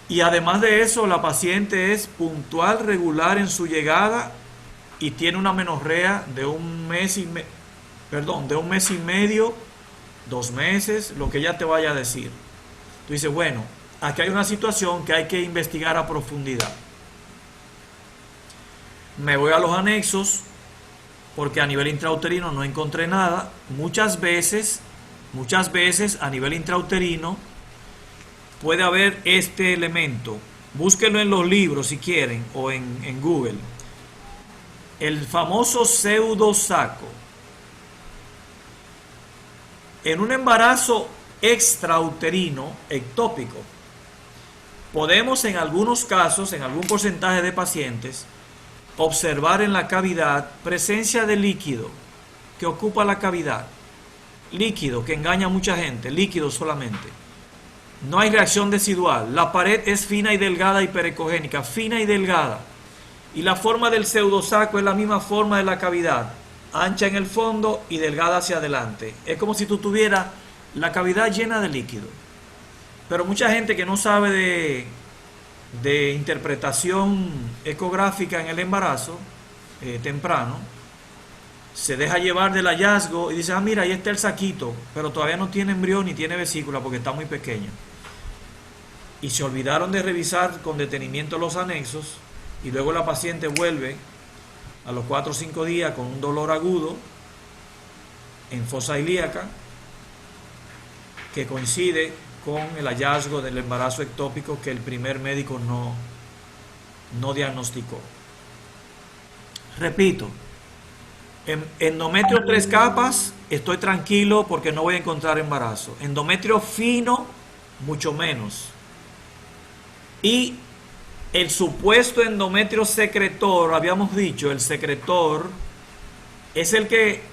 Y además de eso, la paciente es puntual, regular en su llegada y tiene una amenorrea de un mes y medio, 2 meses, lo que ella te vaya a decir. Tú dices, bueno, aquí hay una situación que hay que investigar a profundidad. Me voy a los anexos porque a nivel intrauterino no encontré nada. Muchas veces a nivel intrauterino puede haber este elemento. Búsquenlo en los libros si quieren o en Google. El famoso pseudosaco. En un embarazo extrauterino ectópico, podemos en algunos casos, en algún porcentaje de pacientes, observar en la cavidad presencia de líquido que ocupa la cavidad. Líquido que engaña a mucha gente, líquido solamente. No hay reacción decidual. La pared es fina y delgada, hiperecogénica, fina y delgada. Y la forma del pseudosaco es la misma forma de la cavidad, ancha en el fondo y delgada hacia adelante. Es como si tú tuvieras la cavidad llena de líquido. Pero mucha gente que no sabe de interpretación ecográfica en el embarazo temprano, se deja llevar del hallazgo y dice, ah, mira, ahí está el saquito, pero todavía no tiene embrión ni tiene vesícula porque está muy pequeño. Y se olvidaron de revisar con detenimiento los anexos y luego la paciente vuelve a los 4 o 5 días con un dolor agudo en fosa ilíaca que coincide con el hallazgo del embarazo ectópico que el primer médico no diagnosticó. Repito, endometrio 3 capas, estoy tranquilo porque no voy a encontrar embarazo. Endometrio fino, mucho menos. Y el supuesto endometrio secretor, habíamos dicho, el secretor es el que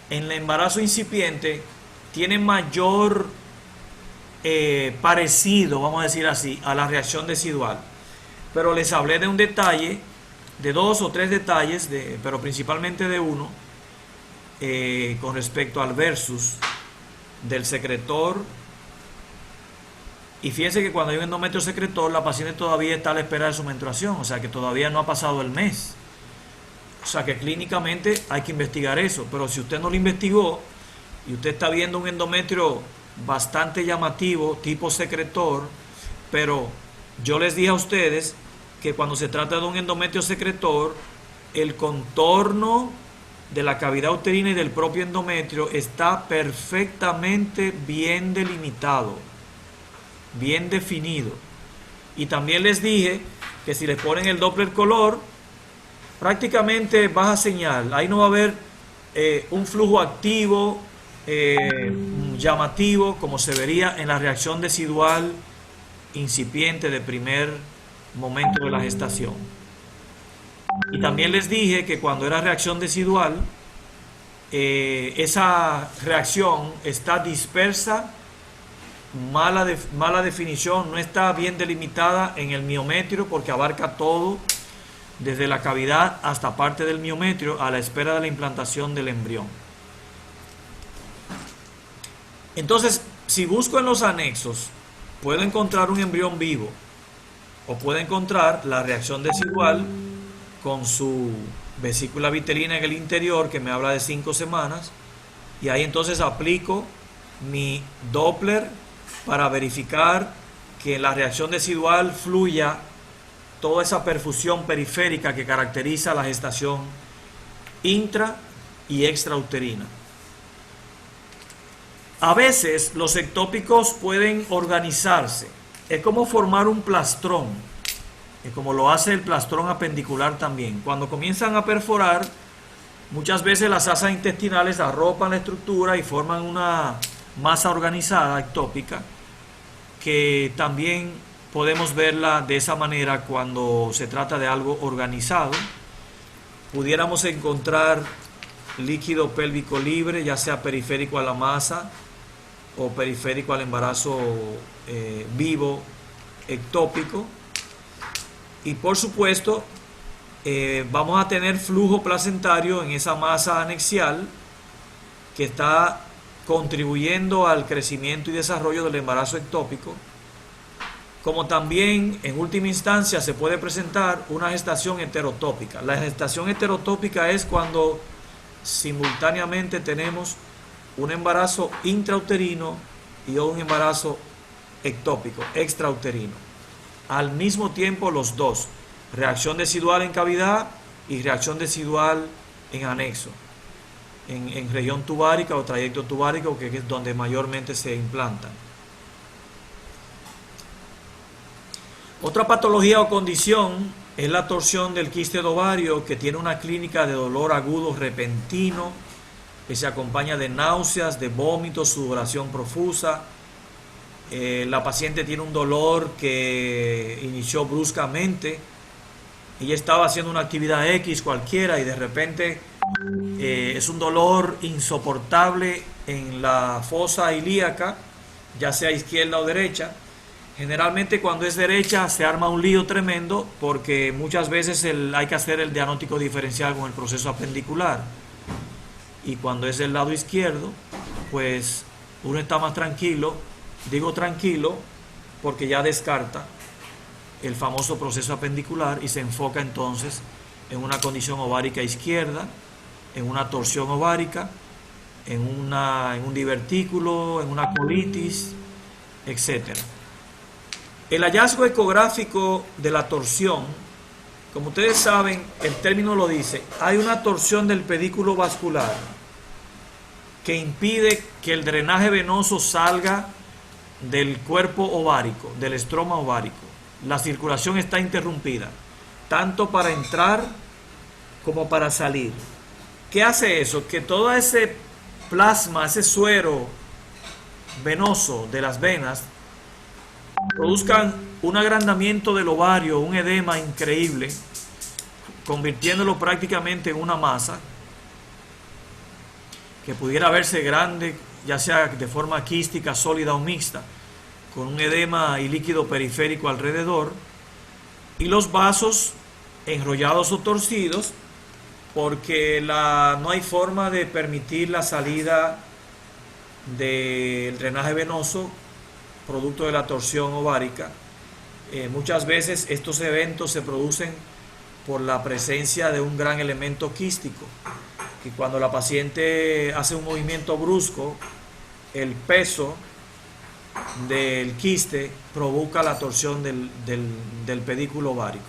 en el embarazo incipiente tiene mayor parecido, vamos a decir así, a la reacción decidual. Pero les hablé de un detalle, de 2 o 3 detalles, pero principalmente de uno, con respecto al versus del secretor. Y fíjense que cuando hay un endometrio secretor, la paciente todavía está a la espera de su menstruación, o sea que todavía no ha pasado el mes. O sea que clínicamente hay que investigar eso, pero si usted no lo investigó y usted está viendo un endometrio bastante llamativo, tipo secretor, pero yo les dije a ustedes que cuando se trata de un endometrio secretor, el contorno de la cavidad uterina y del propio endometrio está perfectamente bien delimitado, bien definido. Y también les dije que si les ponen el Doppler color, prácticamente baja señal, ahí no va a haber un flujo activo llamativo como se vería en la reacción decidual incipiente de primer momento de la gestación. Y también les dije que cuando era reacción decidual, esa reacción está dispersa, mala definición, no está bien delimitada en el miometrio porque abarca todo, desde la cavidad hasta parte del miometrio, a la espera de la implantación del embrión. Entonces, si busco en los anexos, puedo encontrar un embrión vivo o puedo encontrar la reacción decidual con su vesícula vitelina en el interior, que me habla de 5 semanas, y ahí entonces aplico mi Doppler para verificar que la reacción decidual fluya toda esa perfusión periférica que caracteriza la gestación intra y extrauterina. A veces los ectópicos pueden organizarse, es como formar un plastrón, es como lo hace el plastrón apendicular también. Cuando comienzan a perforar, muchas veces las asas intestinales arropan la estructura y forman una masa organizada ectópica, que también podemos verla de esa manera cuando se trata de algo organizado. Pudiéramos encontrar líquido pélvico libre, ya sea periférico a la masa o periférico al embarazo vivo ectópico. Y por supuesto, vamos a tener flujo placentario en esa masa anexial que está contribuyendo al crecimiento y desarrollo del embarazo ectópico, como también en última instancia se puede presentar una gestación heterotópica. La gestación heterotópica es cuando simultáneamente tenemos un embarazo intrauterino y un embarazo ectópico, extrauterino. Al mismo tiempo los dos, reacción decidual en cavidad y reacción decidual en anexo, en región tubárica o trayecto tubárico, que es donde mayormente se implantan. Otra patología o condición es la torsión del quiste de ovario, que tiene una clínica de dolor agudo repentino, que se acompaña de náuseas, de vómitos, sudoración profusa. La paciente tiene un dolor que inició bruscamente. Ella estaba haciendo una actividad X cualquiera y de repente es un dolor insoportable en la fosa ilíaca, ya sea izquierda o derecha. Generalmente cuando es derecha se arma un lío tremendo porque muchas veces hay que hacer el diagnóstico diferencial con el proceso apendicular. Y cuando es del lado izquierdo, pues uno está más tranquilo. Digo tranquilo porque ya descarta el famoso proceso apendicular y se enfoca entonces en una condición ovárica izquierda en una torsión ovárica, en un divertículo, en una colitis, etc. El hallazgo ecográfico de la torsión, como ustedes saben, el término lo dice, hay una torsión del pedículo vascular que impide que el drenaje venoso salga del cuerpo ovárico, del estroma ovárico. La circulación está interrumpida, tanto para entrar como para salir. ¿Qué hace eso? Que todo ese plasma, ese suero venoso de las venas, produzcan un agrandamiento del ovario, un edema increíble, convirtiéndolo prácticamente en una masa que pudiera verse grande, ya sea de forma quística, sólida o mixta, con un edema y líquido periférico alrededor, y los vasos enrollados o torcidos, porque no hay forma de permitir la salida del drenaje venoso producto de la torsión ovárica. Muchas veces estos eventos se producen por la presencia de un gran elemento quístico, que cuando la paciente hace un movimiento brusco, el peso del quiste provoca la torsión del pedículo ovárico.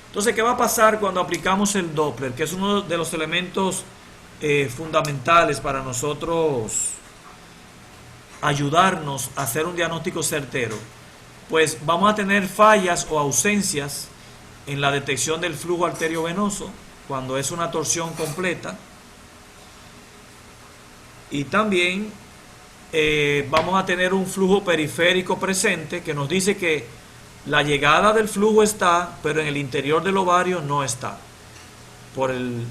Entonces, ¿qué va a pasar cuando aplicamos el Doppler, que es uno de los elementos fundamentales para nosotros ayudarnos a hacer un diagnóstico certero? Pues vamos a tener fallas o ausencias en la detección del flujo arteriovenoso cuando es una torsión completa, y también vamos a tener un flujo periférico presente que nos dice que la llegada del flujo está, pero en el interior del ovario no está, por el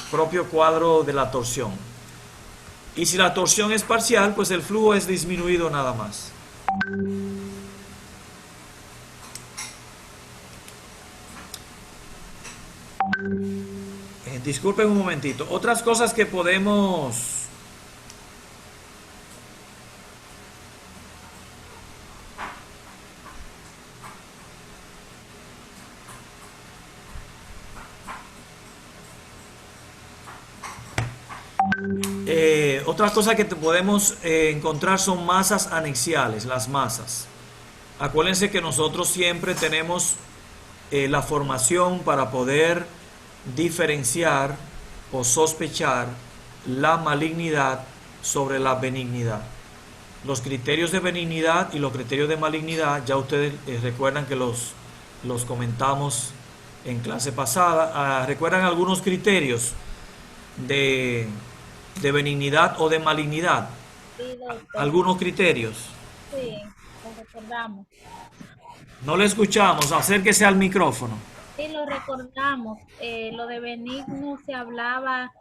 propio cuadro de la torsión. Y si la torsión es parcial, pues el flujo es disminuido nada más. Disculpen un momentito. Otras cosas que podemos encontrar son masas anexiales, las masas. Acuérdense que nosotros siempre tenemos la formación para poder diferenciar o sospechar la malignidad sobre la benignidad. Los criterios de benignidad y los criterios de malignidad, ya ustedes recuerdan que los comentamos en clase pasada. ¿Recuerdan algunos criterios de benignidad o de malignidad? Sí, doctor. ¿Algunos criterios? Sí, lo recordamos. No le escuchamos, acérquese al micrófono. Sí, lo recordamos. Lo de benigno se hablaba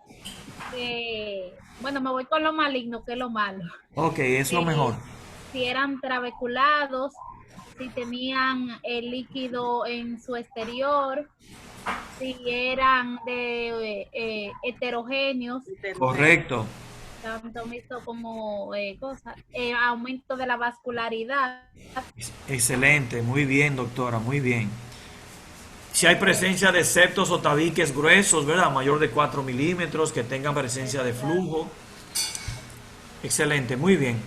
de... Bueno, me voy con lo maligno, que es lo malo. Ok, es lo mejor. Si eran trabeculados, si tenían el líquido en su exterior, si eran de heterogéneos. Correcto. Tanto mixto como cosas. Aumento de la vascularidad. Excelente, muy bien, doctora, muy bien. Si hay presencia de septos o tabiques gruesos, ¿verdad? Mayor de 4 milímetros, que tengan presencia de flujo. Excelente, muy bien.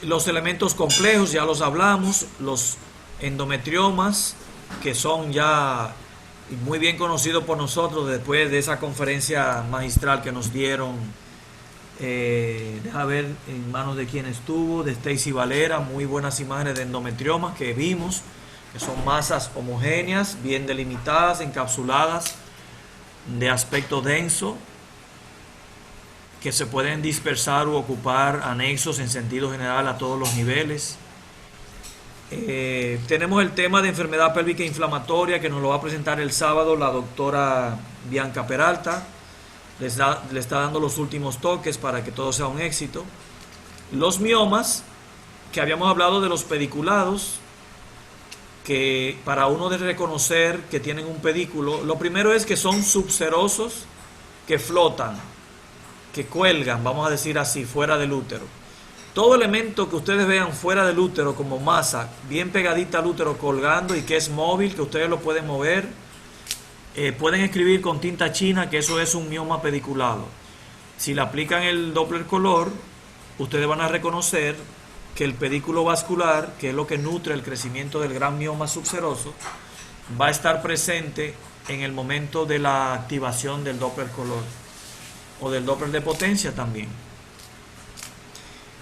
Los elementos complejos, ya los hablamos. Los endometriomas, que son ya muy bien conocidos por nosotros después de esa conferencia magistral que nos dieron. Deja ver en manos de quién estuvo, de Stacy Valera, muy buenas imágenes de endometriomas que vimos, que son masas homogéneas, bien delimitadas, encapsuladas, de aspecto denso, que se pueden dispersar u ocupar anexos en sentido general a todos los niveles. Tenemos el tema de enfermedad pélvica inflamatoria, que nos lo va a presentar el sábado la doctora Bianca Peralta. Le está dando los últimos toques para que todo sea un éxito. Los miomas, que habíamos hablado de los pediculados, que para uno de reconocer que tienen un pedículo, lo primero es que son subserosos, que flotan, que cuelgan, vamos a decir así, fuera del útero. Todo elemento que ustedes vean fuera del útero como masa, bien pegadita al útero colgando y que es móvil, que ustedes lo pueden mover, pueden escribir con tinta china que eso es un mioma pediculado. Si le aplican el Doppler color, ustedes van a reconocer que el pedículo vascular, que es lo que nutre el crecimiento del gran mioma subseroso, va a estar presente en el momento de la activación del Doppler color o del Doppler de potencia también.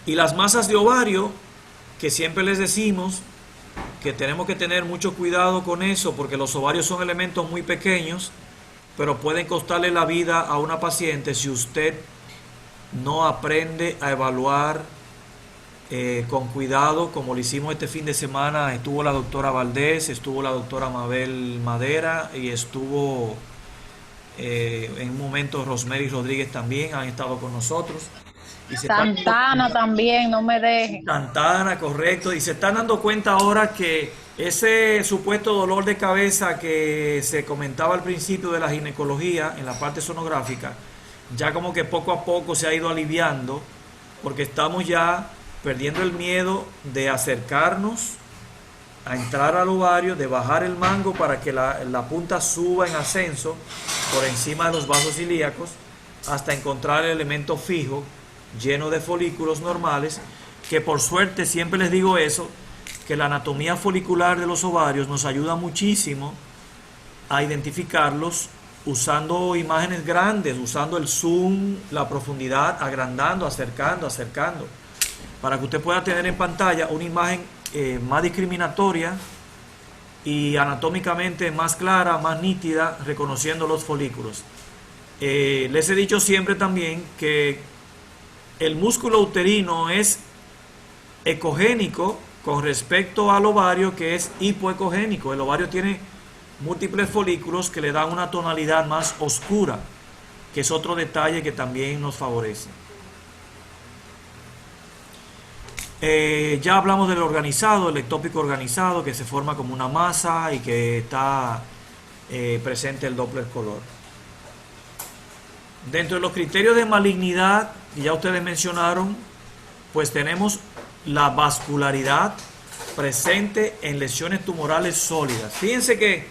Y las masas de ovario, que siempre les decimos que tenemos que tener mucho cuidado con eso, porque los ovarios son elementos muy pequeños, pero pueden costarle la vida a una paciente si usted no aprende a evaluar con cuidado, como lo hicimos este fin de semana. Estuvo la doctora Valdés, estuvo la doctora Mabel Madera y estuvo en un momento Rosemary Rodríguez también, han estado con nosotros. Y Santana también, no me dejen. Santana, correcto. Y se están dando cuenta ahora que ese supuesto dolor de cabeza que se comentaba al principio de la ginecología en la parte sonográfica, ya como que poco a poco se ha ido aliviando, porque estamos ya perdiendo el miedo de acercarnos a entrar al ovario, de bajar el mango para que la punta suba en ascenso por encima de los vasos ilíacos hasta encontrar el elemento fijo lleno de folículos normales, que por suerte siempre les digo eso, que la anatomía folicular de los ovarios nos ayuda muchísimo a identificarlos usando imágenes grandes, usando el zoom, la profundidad, agrandando, acercando, para que usted pueda tener en pantalla una imagen más discriminatoria y anatómicamente más clara, más nítida, reconociendo los folículos. Les he dicho siempre también que el músculo uterino es ecogénico con respecto al ovario, que es hipoecogénico. El ovario tiene múltiples folículos que le dan una tonalidad más oscura, que es otro detalle que también nos favorece. Ya hablamos del organizado, el ectópico organizado, que se forma como una masa y que está presente el Doppler color. Dentro de los criterios de malignidad, que ya ustedes mencionaron, pues tenemos la vascularidad presente en lesiones tumorales sólidas. Fíjense que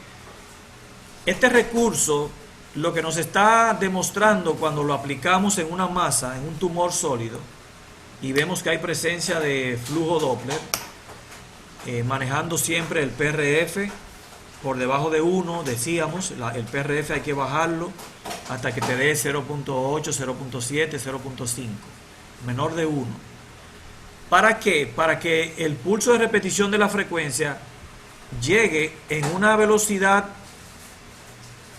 este recurso, lo que nos está demostrando cuando lo aplicamos en una masa, en un tumor sólido, y vemos que hay presencia de flujo Doppler, manejando siempre el PRF por debajo de 1, decíamos, el PRF hay que bajarlo hasta que te dé 0.8, 0.7, 0.5, menor de 1. ¿Para qué? Para que el pulso de repetición de la frecuencia llegue en una velocidad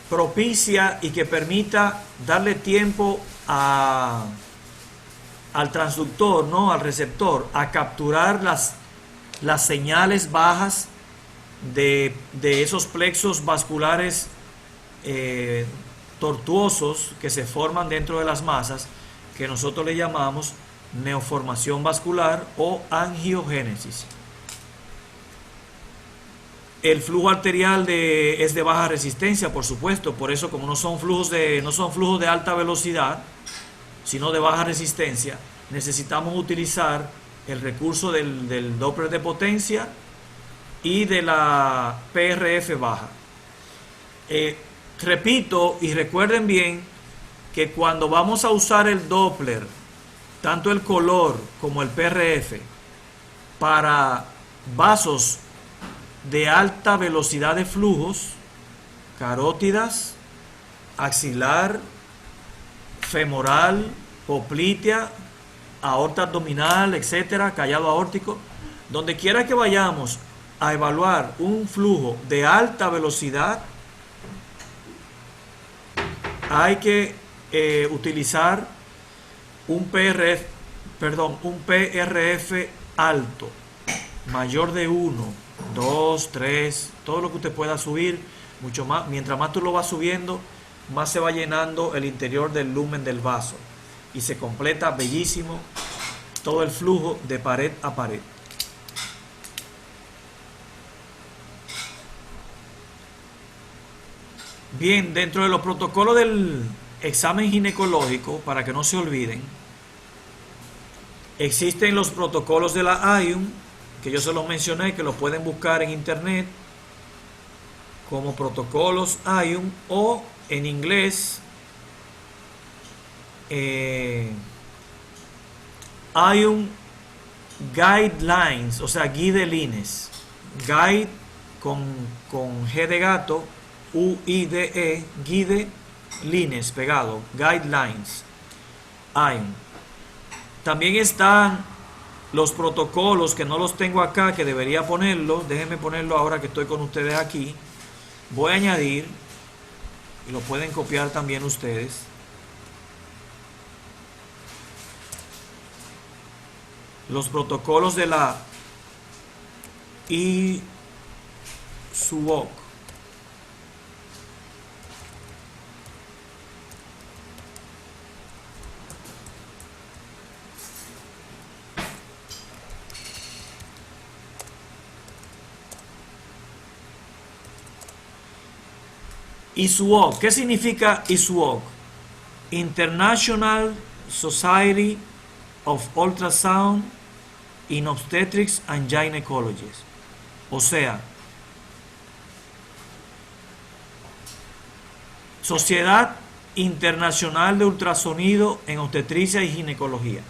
propicia y que permita darle tiempo al transductor, ¿no?, al receptor, a capturar las señales bajas de esos plexos vasculares tortuosos que se forman dentro de las masas, que nosotros le llamamos neoformación vascular o angiogénesis. El flujo arterial es de baja resistencia, por supuesto, por eso como no son flujos de alta velocidad, sino de baja resistencia, necesitamos utilizar el recurso del Doppler de potencia y de la PRF baja. Repito y recuerden bien que cuando vamos a usar el Doppler, tanto el color como el PRF, para vasos de alta velocidad de flujos, carótidas, axilar, femoral, poplitea, aorta abdominal, etcétera, callado aórtico, donde quiera que vayamos a evaluar un flujo de alta velocidad, hay que utilizar un PRF alto, mayor de 1, 2, 3, todo lo que usted pueda subir, mucho más. Mientras más tú lo vas subiendo, más se va llenando el interior del lumen del vaso y se completa bellísimo todo el flujo de pared a pared. Bien, dentro de los protocolos del examen ginecológico, para que no se olviden, existen los protocolos de la IUM, que yo se los mencioné, que los pueden buscar en internet, como protocolos IUM, o en inglés IUM Guidelines, o sea, guidelines. Guide con G de gato, UIDE, guidelines, pegado, guidelines, IUM. También están los protocolos, que no los tengo acá, que debería ponerlos. Déjenme ponerlo ahora que estoy con ustedes aquí. Voy a añadir, y lo pueden copiar también ustedes. Los protocolos de la ISUOC. ISUOC. ¿Qué significa ISUOC? International Society of Ultrasound in Obstetrics and Gynecology. O sea, Sociedad Internacional de Ultrasonido en Obstetricia y Ginecología.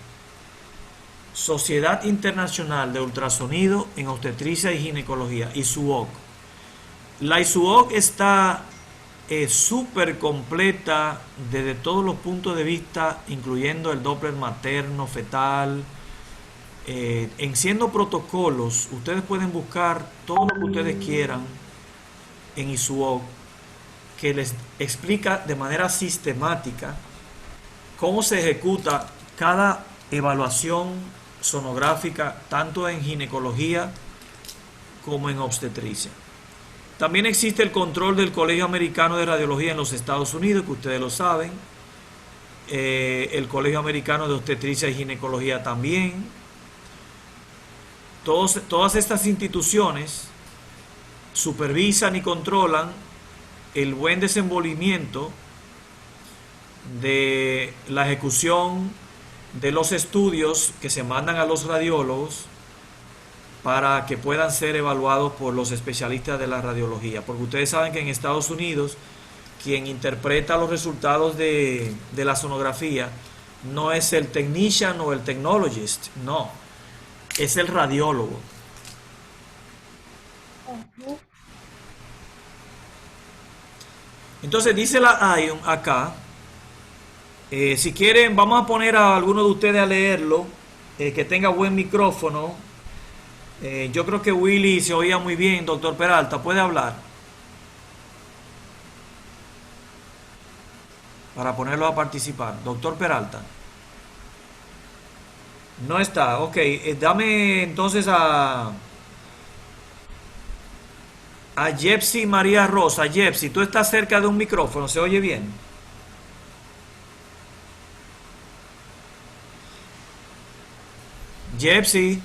Sociedad Internacional de Ultrasonido en Obstetricia y Ginecología, ISUOC. La ISUOC está súper completa desde todos los puntos de vista, incluyendo el Doppler materno, fetal. En siendo protocolos, ustedes pueden buscar todo lo que ustedes quieran en ISUOC, que les explica de manera sistemática cómo se ejecuta cada evaluación sonográfica, tanto en ginecología como en obstetricia. También existe el control del Colegio Americano de Radiología en los Estados Unidos, que ustedes lo saben. El Colegio Americano de Obstetricia y Ginecología también. Todas estas instituciones supervisan y controlan el buen desenvolvimiento de la ejecución de los estudios que se mandan a los radiólogos para que puedan ser evaluados por los especialistas de la radiología. Porque ustedes saben que en Estados Unidos quien interpreta los resultados de la sonografía no es el technician o el technologist, no, es el radiólogo. Entonces dice la IUM acá, si quieren vamos a poner a alguno de ustedes a leerlo, que tenga buen micrófono. Yo creo que Willy se oía muy bien. Doctor Peralta, ¿puede hablar? Para ponerlo a participar. Doctor Peralta. No está. Ok, dame entonces a Jepsi María Rosa. Jepsi, tú estás cerca de un micrófono, ¿se oye bien? Jepsi.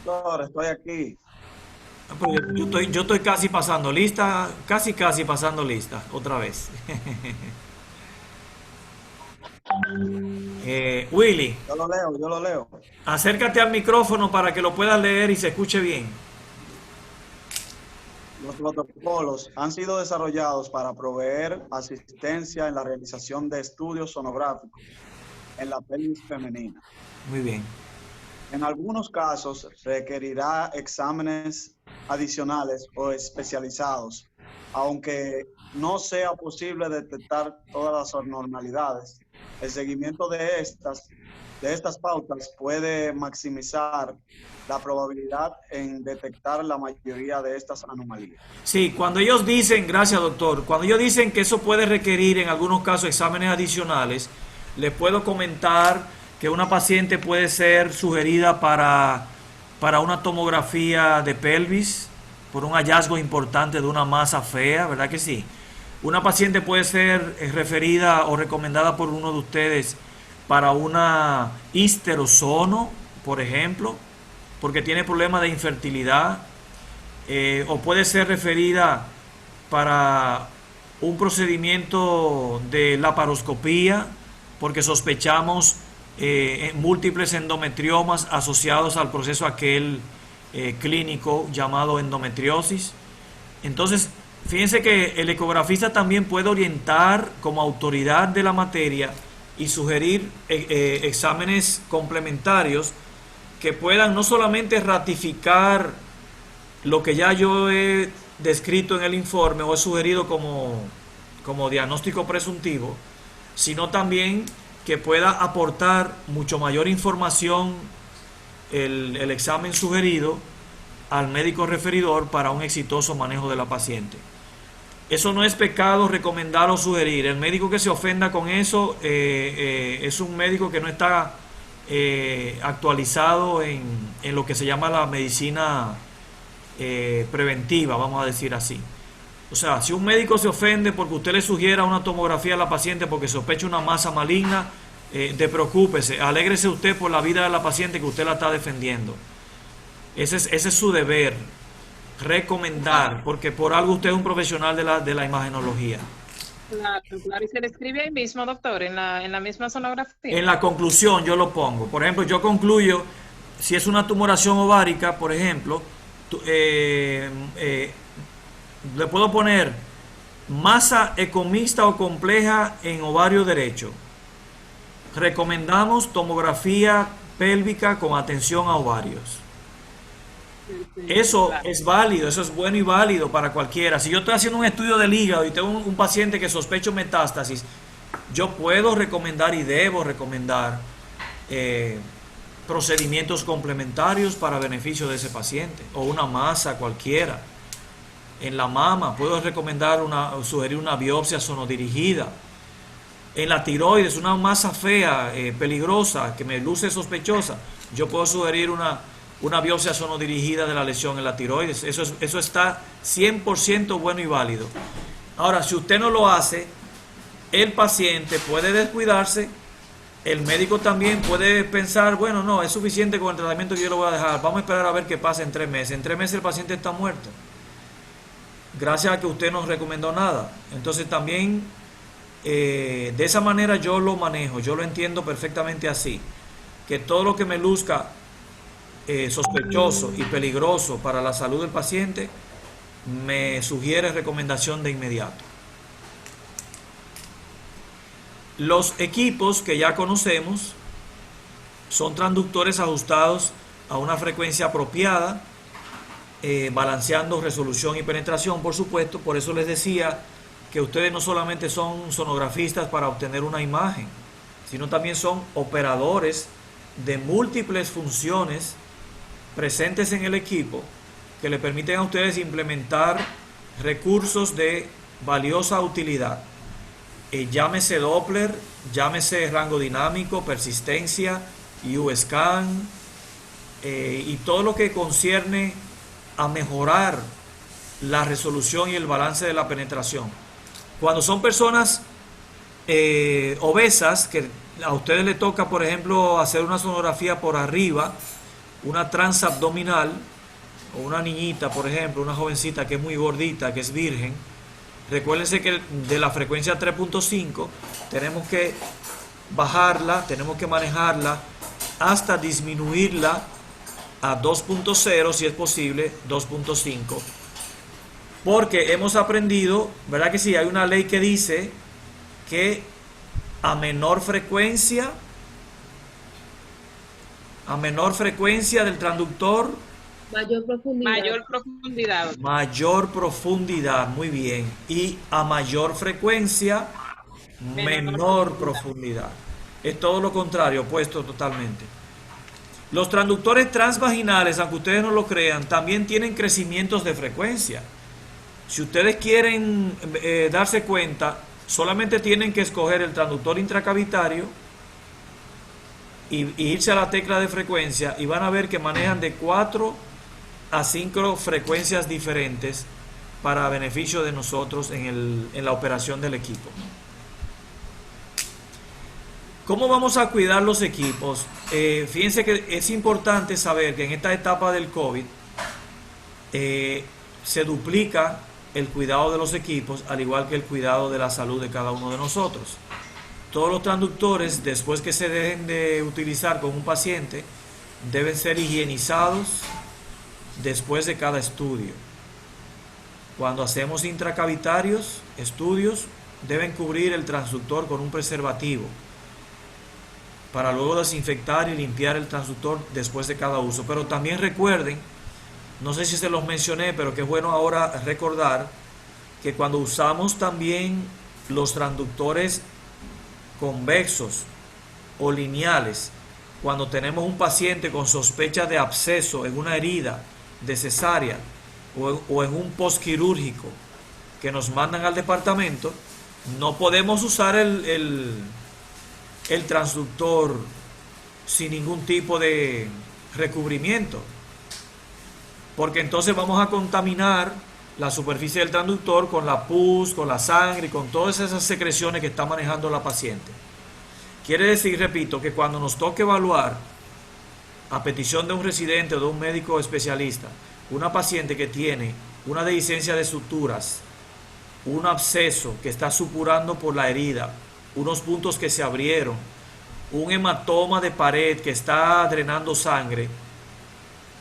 Doctor, estoy aquí. Yo estoy casi pasando lista, casi pasando lista, otra vez. Willy. Yo lo leo. Acércate al micrófono para que lo puedas leer y se escuche bien. Los protocolos han sido desarrollados para proveer asistencia en la realización de estudios sonográficos en la pelvis femenina. Muy bien. En algunos casos requerirá exámenes adicionales o especializados, aunque no sea posible detectar todas las anormalidades. El seguimiento de estas pautas puede maximizar la probabilidad en detectar la mayoría de estas anomalías. Sí, cuando ellos dicen, gracias doctor, cuando ellos dicen que eso puede requerir en algunos casos exámenes adicionales, les puedo comentar que una paciente puede ser sugerida para una tomografía de pelvis por un hallazgo importante de una masa fea, ¿verdad que sí? Una paciente puede ser referida o recomendada por uno de ustedes para una histerosono, por ejemplo, porque tiene problemas de infertilidad, o puede ser referida para un procedimiento de laparoscopía, porque sospechamos múltiples endometriomas asociados al proceso aquel clínico llamado endometriosis. Entonces, fíjense que el ecografista también puede orientar como autoridad de la materia y sugerir exámenes complementarios que puedan no solamente ratificar lo que ya yo he descrito en el informe o he sugerido como diagnóstico presuntivo, sino también que pueda aportar mucho mayor información el examen sugerido al médico referidor para un exitoso manejo de la paciente. Eso no es pecado recomendar o sugerir. El médico que se ofenda con eso es un médico que no está actualizado en lo que se llama la medicina preventiva, vamos a decir así. O sea, si un médico se ofende porque usted le sugiera una tomografía a la paciente porque sospecha una masa maligna, despreocúpese, alégrese usted por la vida de la paciente que usted la está defendiendo. Ese es su deber, recomendar, porque por algo usted es un profesional de la imagenología. Claro, claro. Y se le escribe ahí mismo, doctor, en la misma sonografía. En la conclusión yo lo pongo. Por ejemplo, yo concluyo, si es una tumoración ovárica, por ejemplo, le puedo poner masa ecomixta o compleja en ovario derecho. Recomendamos tomografía pélvica con atención a ovarios. Eso es válido, eso es bueno y válido para cualquiera. Si yo estoy haciendo un estudio del hígado y tengo un paciente que sospecho metástasis, yo puedo recomendar y debo recomendar procedimientos complementarios para beneficio de ese paciente, o una masa cualquiera. En la mama puedo recomendar sugerir una biopsia sonodirigida. En la tiroides, una masa fea, peligrosa, que me luce sospechosa, yo puedo sugerir una biopsia sonodirigida de la lesión en la tiroides. Eso está 100% bueno y válido. Ahora, si usted no lo hace, el paciente puede descuidarse, el médico también puede pensar, bueno, no, es suficiente con el tratamiento que yo lo voy a dejar, vamos a esperar a ver qué pasa en 3 meses. En 3 meses el paciente está muerto, gracias a que usted no recomendó nada. Entonces también de esa manera yo lo manejo, yo lo entiendo perfectamente así, que todo lo que me luzca sospechoso y peligroso para la salud del paciente me sugiere recomendación de inmediato. Los equipos que ya conocemos son transductores ajustados a una frecuencia apropiada, balanceando resolución y penetración, por supuesto. Por eso les decía que ustedes no solamente son sonografistas para obtener una imagen, sino también son operadores de múltiples funciones presentes en el equipo que le permiten a ustedes implementar recursos de valiosa utilidad. Llámese Doppler, llámese rango dinámico, persistencia, U-Scan y todo lo que concierne a mejorar la resolución y el balance de la penetración. Cuando son personas obesas, que a ustedes les toca, por ejemplo, hacer una sonografía por arriba, una transabdominal, o una niñita, por ejemplo, una jovencita que es muy gordita, que es virgen, recuérdense que de la frecuencia 3.5 tenemos que bajarla, tenemos que manejarla hasta disminuirla a 2.0, si es posible, 2.5. Porque hemos aprendido, ¿verdad que sí? Hay una ley que dice que a menor frecuencia del transductor, mayor profundidad. Mayor profundidad. Mayor profundidad, muy bien. Y a mayor frecuencia, menor profundidad. Es todo lo contrario, opuesto totalmente. Los transductores transvaginales, aunque ustedes no lo crean, también tienen crecimientos de frecuencia. Si ustedes quieren darse cuenta, solamente tienen que escoger el transductor intracavitario y irse a la tecla de frecuencia y van a ver que manejan de 4 a 5 frecuencias diferentes para beneficio de nosotros en la operación del equipo. ¿Cómo vamos a cuidar los equipos? Fíjense que es importante saber que en esta etapa del COVID se duplica el cuidado de los equipos, al igual que el cuidado de la salud de cada uno de nosotros. Todos los transductores, después que se dejen de utilizar con un paciente, deben ser higienizados, después de cada estudio. Cuando hacemos intracavitarios, estudios, deben cubrir el transductor con un preservativo para luego desinfectar y limpiar el transductor después de cada uso. Pero también recuerden, no sé si se los mencioné, pero que es bueno ahora recordar que cuando usamos también los transductores convexos o lineales, cuando tenemos un paciente con sospecha de absceso en una herida de cesárea o en un postquirúrgico que nos mandan al departamento, no podemos usar el transductor sin ningún tipo de recubrimiento, porque entonces vamos a contaminar la superficie del transductor con la pus, con la sangre y con todas esas secreciones que está manejando la paciente. Quiere decir, repito, que cuando nos toque evaluar a petición de un residente o de un médico especialista una paciente que tiene una dehiscencia de suturas, un absceso que está supurando por la herida, unos puntos que se abrieron, un hematoma de pared que está drenando sangre,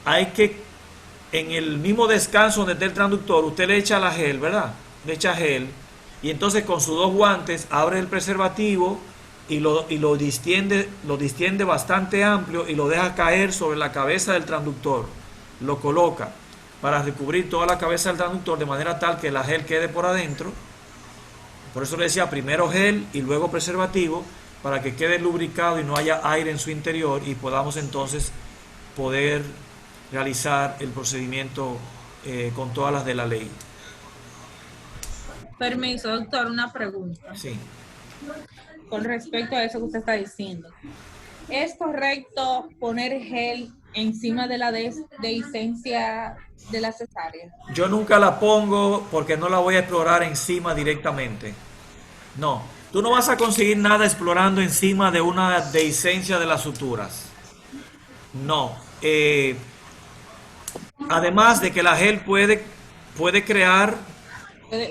hay que, en el mismo descanso donde está el transductor, usted le echa la gel, ¿verdad? Le echa gel, y entonces con sus dos guantes abre el preservativo y lo distiende bastante amplio y lo deja caer sobre la cabeza del transductor. Lo coloca para recubrir toda la cabeza del transductor de manera tal que la gel quede por adentro. Por eso le decía primero gel y luego preservativo, para que quede lubricado y no haya aire en su interior y podamos entonces poder realizar el procedimiento con todas las de la ley. Permiso, doctor, una pregunta. Sí. Con respecto a eso que usted está diciendo. ¿Es correcto poner gel encima de la dehiscencia de la cesárea? Yo nunca la pongo porque no la voy a explorar encima directamente. No, tú no vas a conseguir nada explorando encima de una dehiscencia de las suturas. No. Además de que la gel puede crear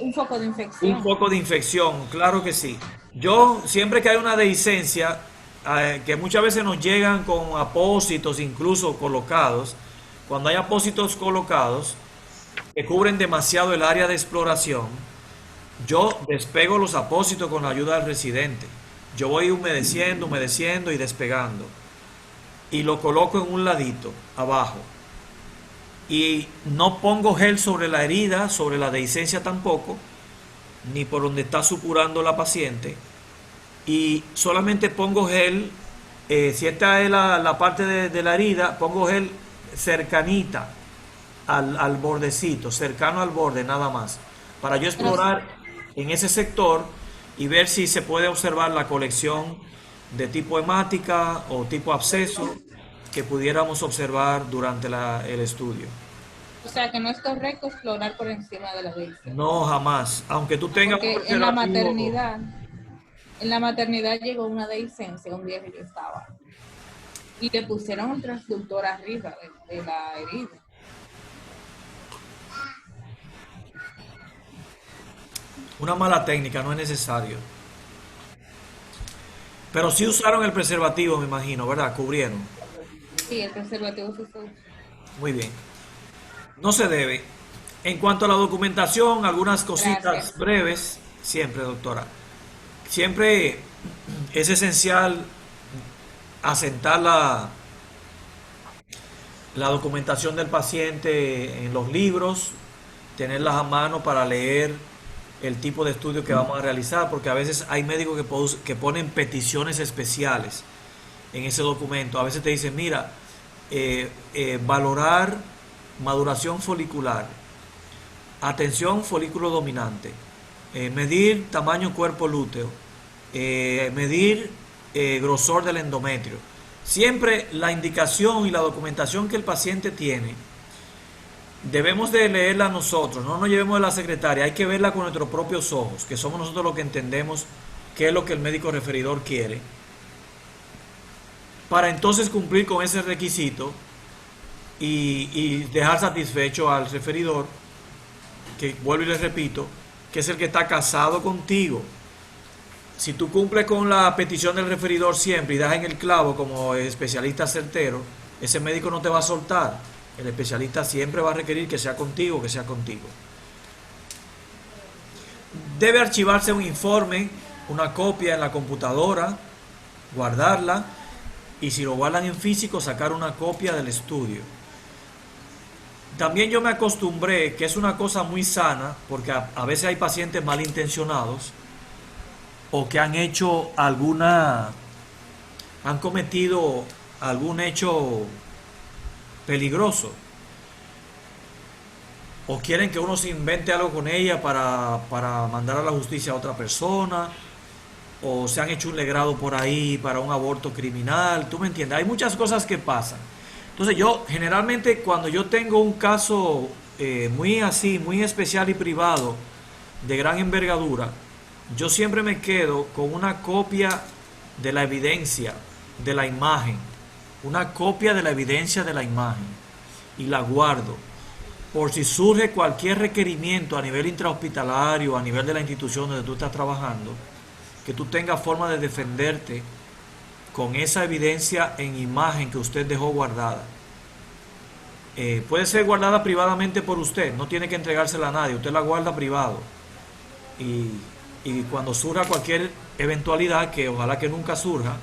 un foco de infección. Un foco de infección, claro que sí. Yo, siempre que hay una dehiscencia, que muchas veces nos llegan con apósitos incluso colocados, cuando hay apósitos colocados que cubren demasiado el área de exploración, yo despego los apósitos con la ayuda del residente. Yo voy humedeciendo y despegando. Y lo coloco en un ladito, abajo. Y no pongo gel sobre la herida, sobre la dehiscencia tampoco, ni por donde está supurando la paciente. Y solamente pongo gel, si esta es la parte de la herida, pongo gel cercanita al bordecito, cercano al borde nada más, para yo explorar en ese sector y ver si se puede observar la colección de tipo hemática o tipo absceso que pudiéramos observar durante el estudio. O sea, que no es correcto explorar por encima de la dehiscencia. No, jamás. Aunque tú tengas... Porque en la maternidad llegó una dehiscencia un día que yo estaba. Y le pusieron un transductor arriba de la herida. Una mala técnica, no es necesario. Pero sí usaron el preservativo, me imagino, ¿verdad? Cubrieron. Sí, el preservativo se usó. Muy bien. No se debe. En cuanto a la documentación, algunas cositas breves. Siempre, doctora. Siempre es esencial asentar la documentación del paciente en los libros, tenerlas a mano para leer el tipo de estudio que vamos a realizar, porque a veces hay médicos que ponen peticiones especiales en ese documento. A veces te dicen, mira, valorar maduración folicular, atención folículo dominante, medir tamaño cuerpo lúteo, medir grosor del endometrio. Siempre la indicación y la documentación que el paciente tiene debemos de leerla nosotros, no nos llevemos de la secretaria, hay que verla con nuestros propios ojos, que somos nosotros los que entendemos qué es lo que el médico referidor quiere, para entonces cumplir con ese requisito y dejar satisfecho al referidor, que vuelvo y les repito, que es el que está casado contigo. Si tú cumples con la petición del referidor siempre y das en el clavo como especialista certero, ese médico no te va a soltar. El especialista siempre va a requerir que sea contigo, que sea contigo. Debe archivarse un informe, una copia en la computadora, guardarla, y si lo guardan en físico, sacar una copia del estudio. También yo me acostumbré, que es una cosa muy sana, porque a veces hay pacientes malintencionados o que han cometido algún hecho peligroso, o quieren que uno se invente algo con ella para mandar a la justicia a otra persona, o se han hecho un legrado por ahí para un aborto criminal, ¿tú me entiendes? Hay muchas cosas que pasan. Entonces yo generalmente cuando yo tengo un caso muy especial y privado, de gran envergadura, yo siempre me quedo con una copia de la evidencia de la imagen, una copia de la evidencia de la imagen, y la guardo por si surge cualquier requerimiento a nivel intrahospitalario, a nivel de la institución donde tú estás trabajando, que tú tengas forma de defenderte con esa evidencia en imagen que usted dejó guardada. Puede ser guardada privadamente por usted, no tiene que entregársela a nadie, usted la guarda privado, y cuando surja cualquier eventualidad, que ojalá que nunca surja,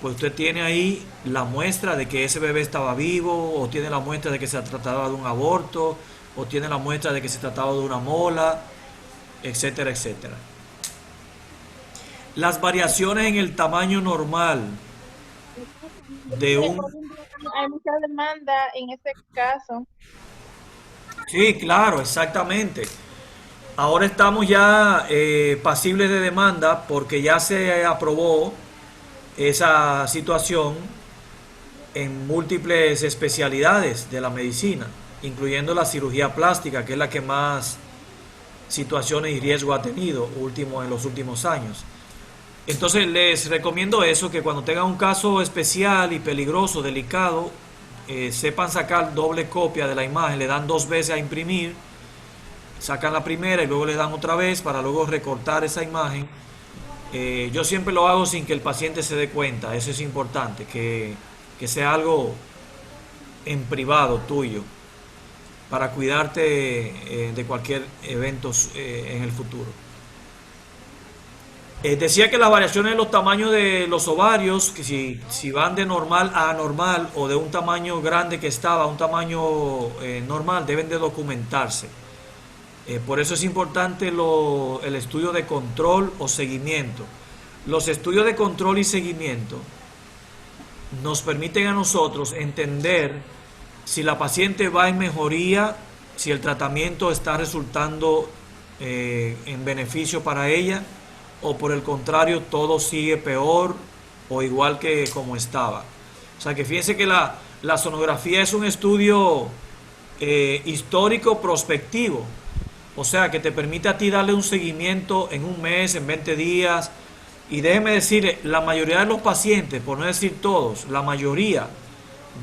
pues usted tiene ahí la muestra de que ese bebé estaba vivo, o tiene la muestra de que se trataba de un aborto, o tiene la muestra de que se trataba de una mola, etcétera, etcétera. Las variaciones en el tamaño normal de un... Hay mucha demanda en este caso. Sí, claro, exactamente. Ahora estamos ya pasibles de demanda porque ya se aprobó esa situación en múltiples especialidades de la medicina, incluyendo la cirugía plástica, que es la que más situaciones y riesgo ha tenido en los últimos años. Entonces les recomiendo eso, que cuando tengan un caso especial y peligroso, delicado, sepan sacar doble copia de la imagen, le dan 2 veces a imprimir, sacan la primera y luego le dan otra vez para luego recortar esa imagen. Yo siempre lo hago sin que el paciente se dé cuenta, eso es importante, que sea algo en privado tuyo, para cuidarte de cualquier evento en el futuro. Decía que las variaciones de los tamaños de los ovarios, que si van de normal a anormal o de un tamaño grande que estaba a un tamaño normal, deben de documentarse. Por eso es importante el estudio de control o seguimiento. Los estudios de control y seguimiento nos permiten a nosotros entender si la paciente va en mejoría, si el tratamiento está resultando en beneficio para ella, o por el contrario todo sigue peor o igual que como estaba. O sea que fíjense que la sonografía es un estudio histórico prospectivo, o sea que te permite a ti darle un seguimiento en un mes, en 20 días, y déjeme decirle, la mayoría de los pacientes, por no decir todos, la mayoría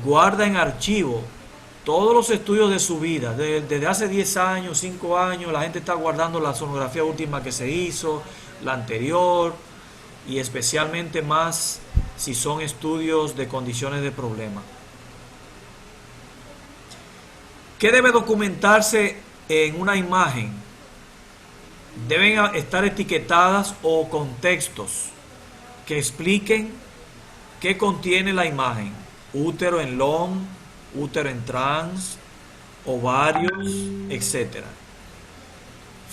guarda en archivo todos los estudios de su vida, desde hace 10 años, 5 años, la gente está guardando la sonografía última que se hizo, la anterior, y especialmente más si son estudios de condiciones de problema. ¿Qué debe documentarse en una imagen? Deben estar etiquetadas o contextos que expliquen qué contiene la imagen: útero en long, útero en trans, ovarios, etc.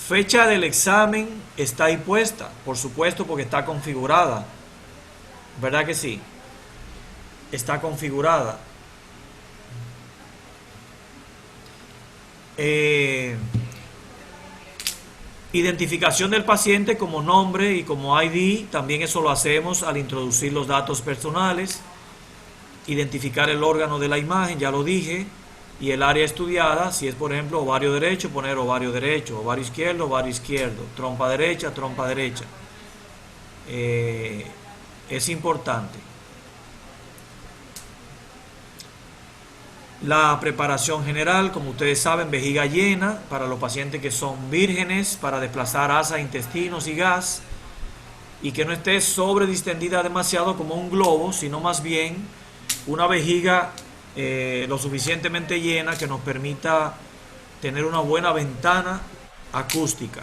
Fecha del examen está ahí puesta, por supuesto, porque está configurada. ¿Verdad que sí? Está configurada. Identificación del paciente como nombre y como ID, también eso lo hacemos al introducir los datos personales. Identificar el órgano de la imagen, ya lo dije, y el área estudiada, si es por ejemplo ovario derecho, poner ovario derecho, ovario izquierdo, trompa derecha. Es importante. La preparación general, como ustedes saben, vejiga llena para los pacientes que son vírgenes, para desplazar asa, intestinos y gas, y que no esté sobredistendida demasiado como un globo, sino más bien una vejiga lo suficientemente llena que nos permita tener una buena ventana acústica.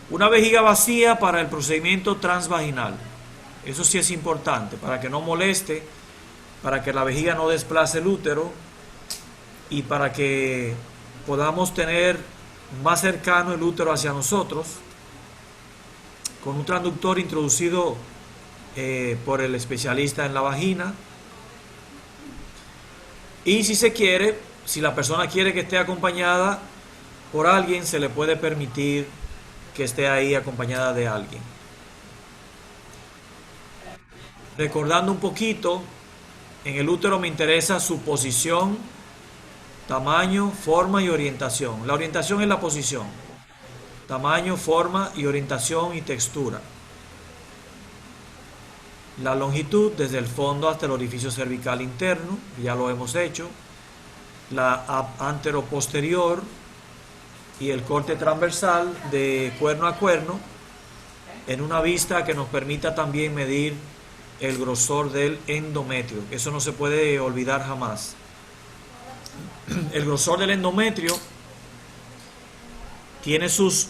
Una vejiga vacía para el procedimiento transvaginal. Eso sí es importante, para que no moleste, para que la vejiga no desplace el útero y para que podamos tener más cercano el útero hacia nosotros, con un transductor introducido por el especialista en la vagina. Y si se quiere, si la persona quiere que esté acompañada por alguien, se le puede permitir que esté ahí acompañada de alguien. Recordando un poquito, en el útero me interesa su posición, tamaño, forma y orientación. La orientación es la posición. Tamaño, forma y orientación y textura. La longitud desde el fondo hasta el orificio cervical interno, ya lo hemos hecho. La anteroposterior y el corte transversal de cuerno a cuerno en una vista que nos permita también medir el grosor del endometrio. Eso no se puede olvidar jamás. El grosor del endometrio tiene sus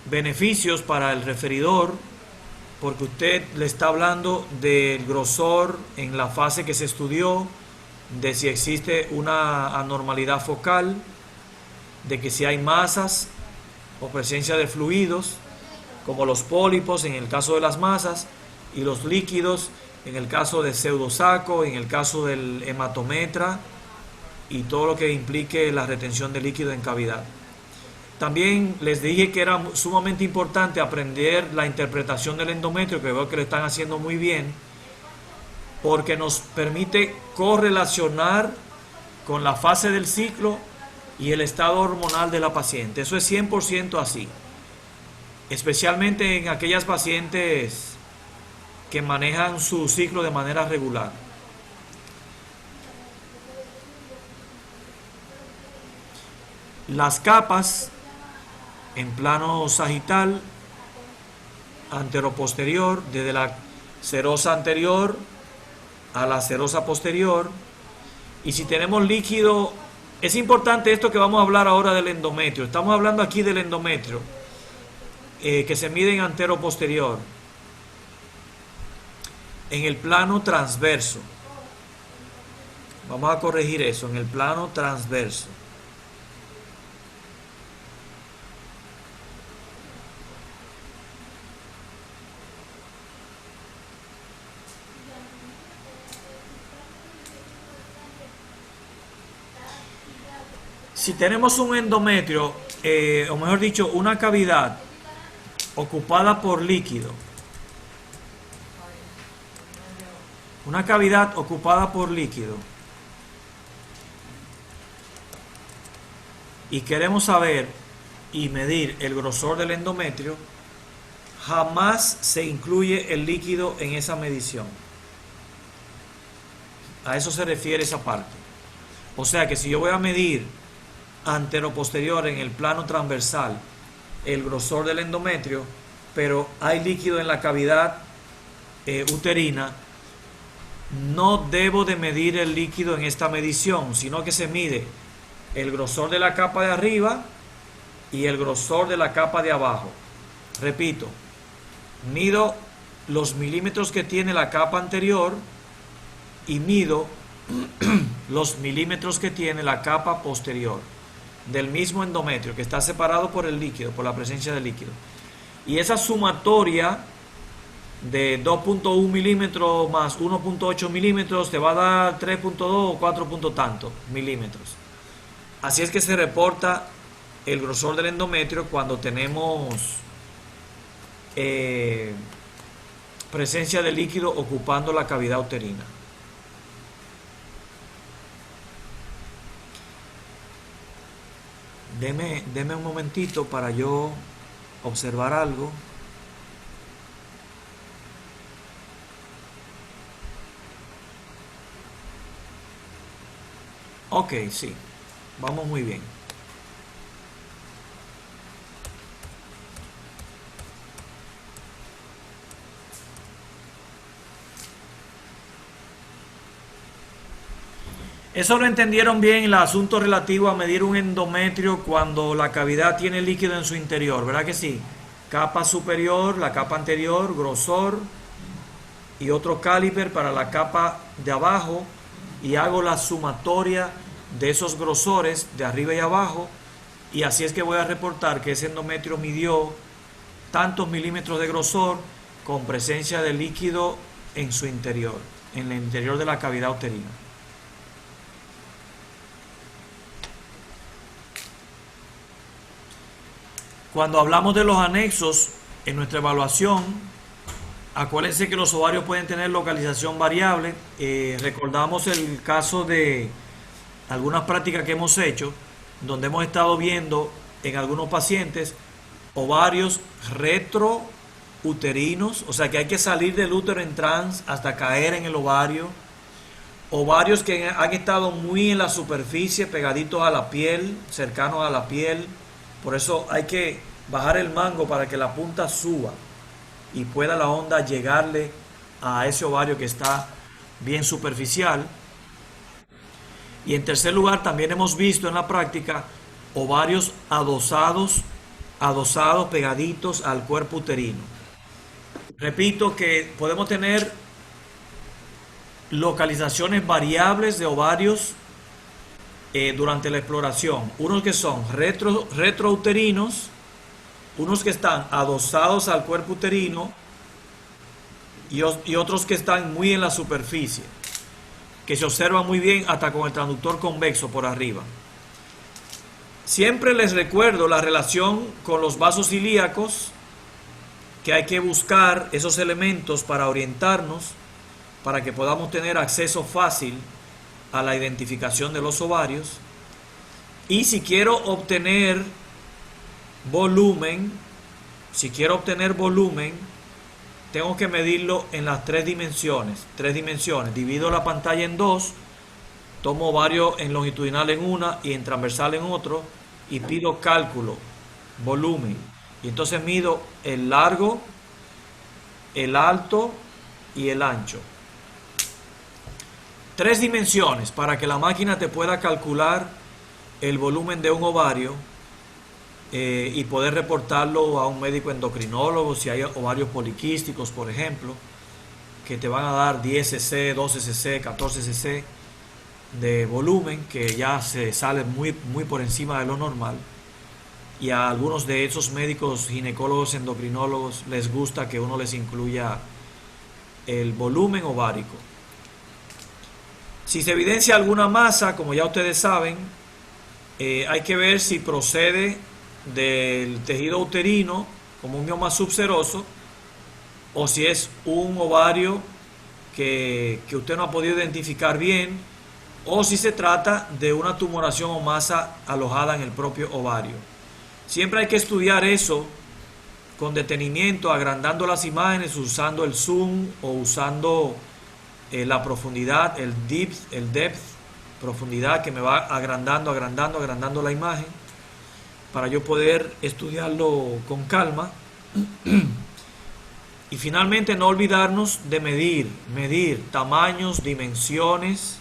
beneficios para el referidor, porque usted le está hablando del grosor en la fase que se estudió, de si existe una anormalidad focal, de que si hay masas o presencia de fluidos, como los pólipos en el caso de las masas, y los líquidos en el caso del pseudosaco, en el caso del hematometra, y todo lo que implique la retención de líquido en cavidad. También les dije que era sumamente importante aprender la interpretación del endometrio, que veo que lo están haciendo muy bien, porque nos permite correlacionar con la fase del ciclo y el estado hormonal de la paciente. Eso es 100% así, especialmente en aquellas pacientes que manejan su ciclo de manera regular. Las capas en plano sagital, anteroposterior, desde la serosa anterior a la serosa posterior. Y si tenemos líquido, es importante esto que vamos a hablar ahora del endometrio. Estamos hablando aquí del endometrio, que se mide en anteroposterior, en el plano transverso. Vamos a corregir eso, en el plano transverso. Si tenemos un endometrio, o mejor dicho, una cavidad ocupada por líquido, una cavidad ocupada por líquido, y queremos saber y medir el grosor del endometrio, jamás se incluye el líquido en esa medición. A eso se refiere esa parte. O sea que si yo voy a medir anteroposterior en el plano transversal el grosor del endometrio, pero hay líquido en la cavidad uterina, no debo de medir el líquido en esta medición, sino que se mide el grosor de la capa de arriba y el grosor de la capa de abajo. Repito, mido los milímetros que tiene la capa anterior y mido los milímetros que tiene la capa posterior del mismo endometrio, que está separado por el líquido, por la presencia de líquido. Y esa sumatoria de 2.1 milímetros más 1.8 milímetros te va a dar 3.2 o 4 tanto milímetros. Así es que se reporta el grosor del endometrio cuando tenemos presencia de líquido ocupando la cavidad uterina. Deme un momentito para yo observar algo. Ok, sí, vamos muy bien. Eso lo entendieron bien en el asunto relativo a medir un endometrio cuando la cavidad tiene líquido en su interior, ¿verdad que sí? Capa superior, la capa anterior, grosor y otro caliper para la capa de abajo y hago la sumatoria de esos grosores de arriba y abajo y así es que voy a reportar que ese endometrio midió tantos milímetros de grosor con presencia de líquido en su interior, en el interior de la cavidad uterina. Cuando hablamos de los anexos en nuestra evaluación, acuérdense que los ovarios pueden tener localización variable. Recordamos el caso de algunas prácticas que hemos hecho, donde hemos estado viendo en algunos pacientes ovarios retrouterinos, o sea que hay que salir del útero en trans hasta caer en el ovario. Ovarios que han estado muy en la superficie, pegaditos a la piel, cercanos a la piel. Por eso hay que bajar el mango para que la punta suba y pueda la onda llegarle a ese ovario que está bien superficial. Y en tercer lugar, también hemos visto en la práctica ovarios adosados, pegaditos al cuerpo uterino. Repito que podemos tener localizaciones variables de ovarios durante la exploración. Unos que son retrouterinos, unos que están adosados al cuerpo uterino y otros que están muy en la superficie, que se observan muy bien hasta con el transductor convexo por arriba. Siempre les recuerdo la relación con los vasos ilíacos, que hay que buscar esos elementos para orientarnos, para que podamos tener acceso fácil a la identificación de los ovarios. Y si quiero obtener volumen, tengo que medirlo en las tres dimensiones. Divido la pantalla en dos, tomo ovario en longitudinal en una y en transversal en otro y pido cálculo, volumen. Y entonces mido el largo, el alto y el ancho. Tres dimensiones para que la máquina te pueda calcular el volumen de un ovario y poder reportarlo a un médico endocrinólogo si hay ovarios poliquísticos, por ejemplo, que te van a dar 10 cc, 12 cc, 14 cc de volumen, que ya se sale muy por encima de lo normal. Y a algunos de esos médicos ginecólogos endocrinólogos les gusta que uno les incluya el volumen ovárico. Si se evidencia alguna masa, como ya ustedes saben, hay que ver si procede del tejido uterino como un mioma subseroso o si es un ovario que usted no ha podido identificar bien, o si se trata de una tumoración o masa alojada en el propio ovario. Siempre hay que estudiar eso con detenimiento, agrandando las imágenes, usando el zoom o usando la profundidad, el depth, profundidad, que me va agrandando la imagen para yo poder estudiarlo con calma. Y finalmente no olvidarnos de medir tamaños, dimensiones,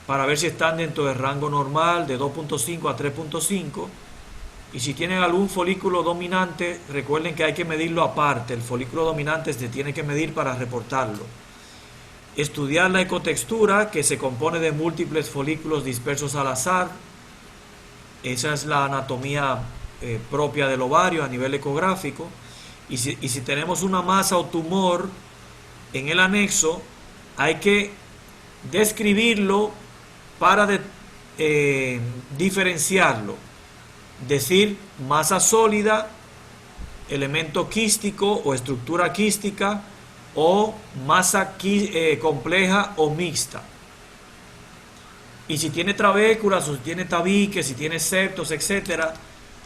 para ver si están dentro del rango normal de 2.5 a 3.5. Y si tienen algún folículo dominante, recuerden que hay que medirlo aparte. El folículo dominante se tiene que medir para reportarlo. Estudiar la ecotextura, que se compone de múltiples folículos dispersos al azar. Esa es la anatomía propia del ovario a nivel ecográfico. Y si tenemos una masa o tumor en el anexo, hay que describirlo para diferenciarlo. Decir masa sólida, elemento quístico o estructura quística, o masa compleja o mixta. Y si tiene trabéculas, o si tiene tabiques, si tiene septos, etcétera,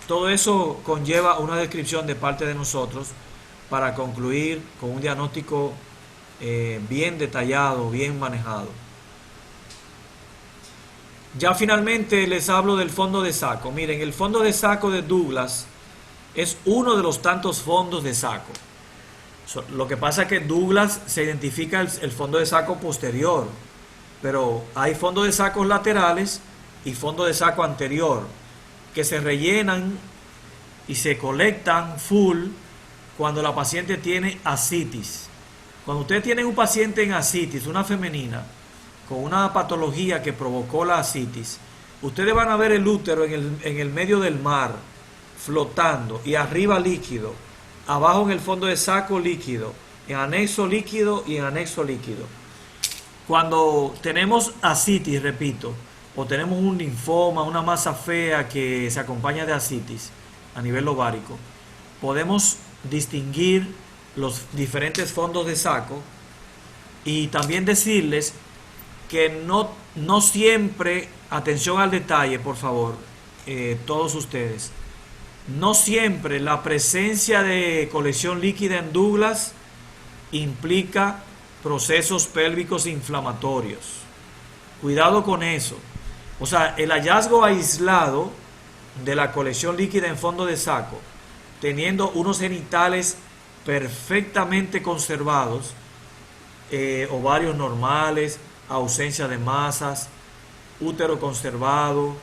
todo eso conlleva una descripción de parte de nosotros para concluir con un diagnóstico bien detallado, bien manejado. Ya finalmente les hablo del fondo de saco. Miren, el fondo de saco de Douglas es uno de los tantos fondos de saco. Lo que pasa es que Douglas se identifica el fondo de saco posterior. pero hay fondos de sacos laterales y fondos de saco anterior que se rellenan y se colectan full cuando la paciente tiene ascitis. Cuando ustedes tienen un paciente en ascitis, una femenina, con una patología que provocó la ascitis, ustedes van a ver el útero en el medio del mar, flotando, y arriba líquido, abajo en el fondo de saco líquido, en anexo líquido y en anexo líquido. Cuando tenemos ascitis, repito, o tenemos un linfoma, una masa fea que se acompaña de ascitis a nivel ovárico, podemos distinguir los diferentes fondos de saco y también decirles que no siempre, atención al detalle por favor, todos ustedes, no siempre la presencia de colección líquida en Douglas implica procesos pélvicos inflamatorios. Cuidado con eso. O sea, el hallazgo aislado de la colección líquida en fondo de saco, teniendo unos genitales perfectamente conservados, ovarios normales, ausencia de masas, útero conservado,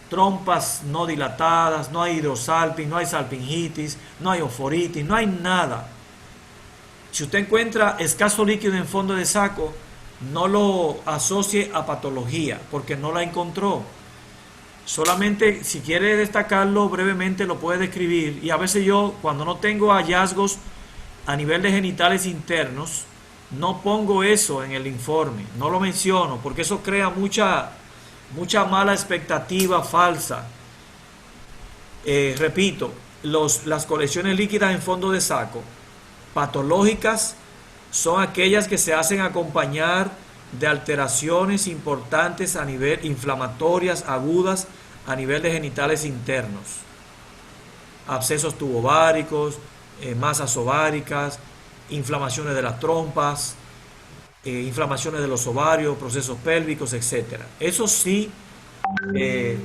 trompas no dilatadas, no hay hidrosalping, no hay salpingitis, no hay oforitis, no hay nada. Si usted encuentra escaso líquido en fondo de saco, no lo asocie a patología, porque no la encontró. Solamente si quiere destacarlo brevemente lo puede describir, y a veces yo, cuando no tengo hallazgos a nivel de genitales internos, no pongo eso en el informe, no lo menciono, porque eso crea mucha mala expectativa falsa. Repito, las colecciones líquidas en fondo de saco patológicas son aquellas que se hacen acompañar de alteraciones importantes a nivel inflamatorias agudas a nivel de genitales internos, abscesos tubováricos, masas ováricas, inflamaciones de las trompas, inflamaciones de los ovarios, procesos pélvicos, etcétera. Eso sí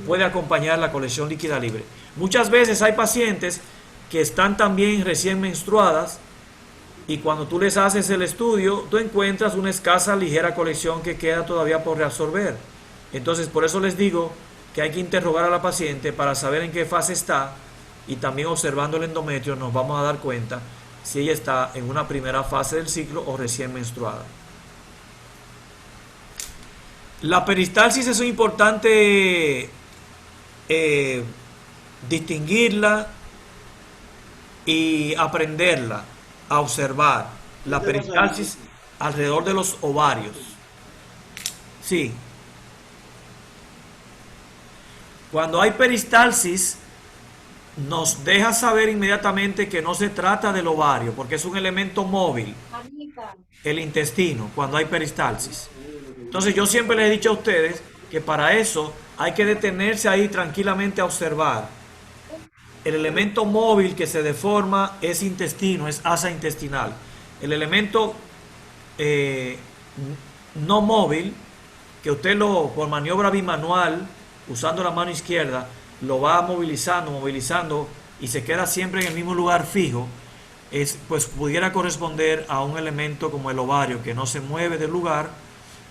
puede acompañar la colección líquida libre. Muchas veces hay pacientes que están también recién menstruadas, y cuando tú les haces el estudio, tú encuentras una escasa, ligera colección que queda todavía por reabsorber. Entonces, por eso les digo que hay que interrogar a la paciente para saber en qué fase está, y también observando el endometrio nos vamos a dar cuenta si ella está en una primera fase del ciclo o recién menstruada. La peristalsis es importante distinguirla y aprenderla a observar. La peristalsis alrededor de los ovarios. Sí. Cuando hay peristalsis, nos deja saber inmediatamente que no se trata del ovario, porque es un elemento móvil, el intestino, cuando hay peristalsis. Entonces yo siempre les he dicho a ustedes que para eso hay que detenerse ahí tranquilamente a observar. El elemento móvil que se deforma es intestino, es asa intestinal. El elemento no móvil, que usted por maniobra bimanual, usando la mano izquierda, lo va movilizando y se queda siempre en el mismo lugar fijo, pues pudiera corresponder a un elemento como el ovario, que no se mueve del lugar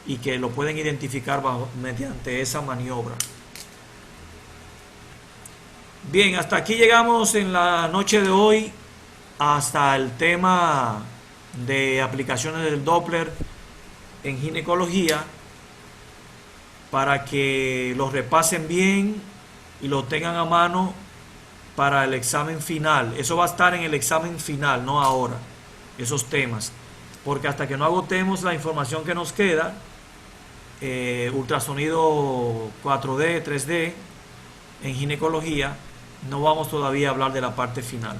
y que lo pueden identificar mediante esa maniobra. Bien, hasta aquí llegamos en la noche de hoy, hasta el tema de aplicaciones del Doppler en ginecología, para que los repasen bien y lo tengan a mano para el examen final. Eso va a estar en el examen final, no ahora, esos temas, porque hasta que no agotemos la información que nos queda, ultrasonido 4D, 3D en ginecología, no vamos todavía a hablar de la parte final.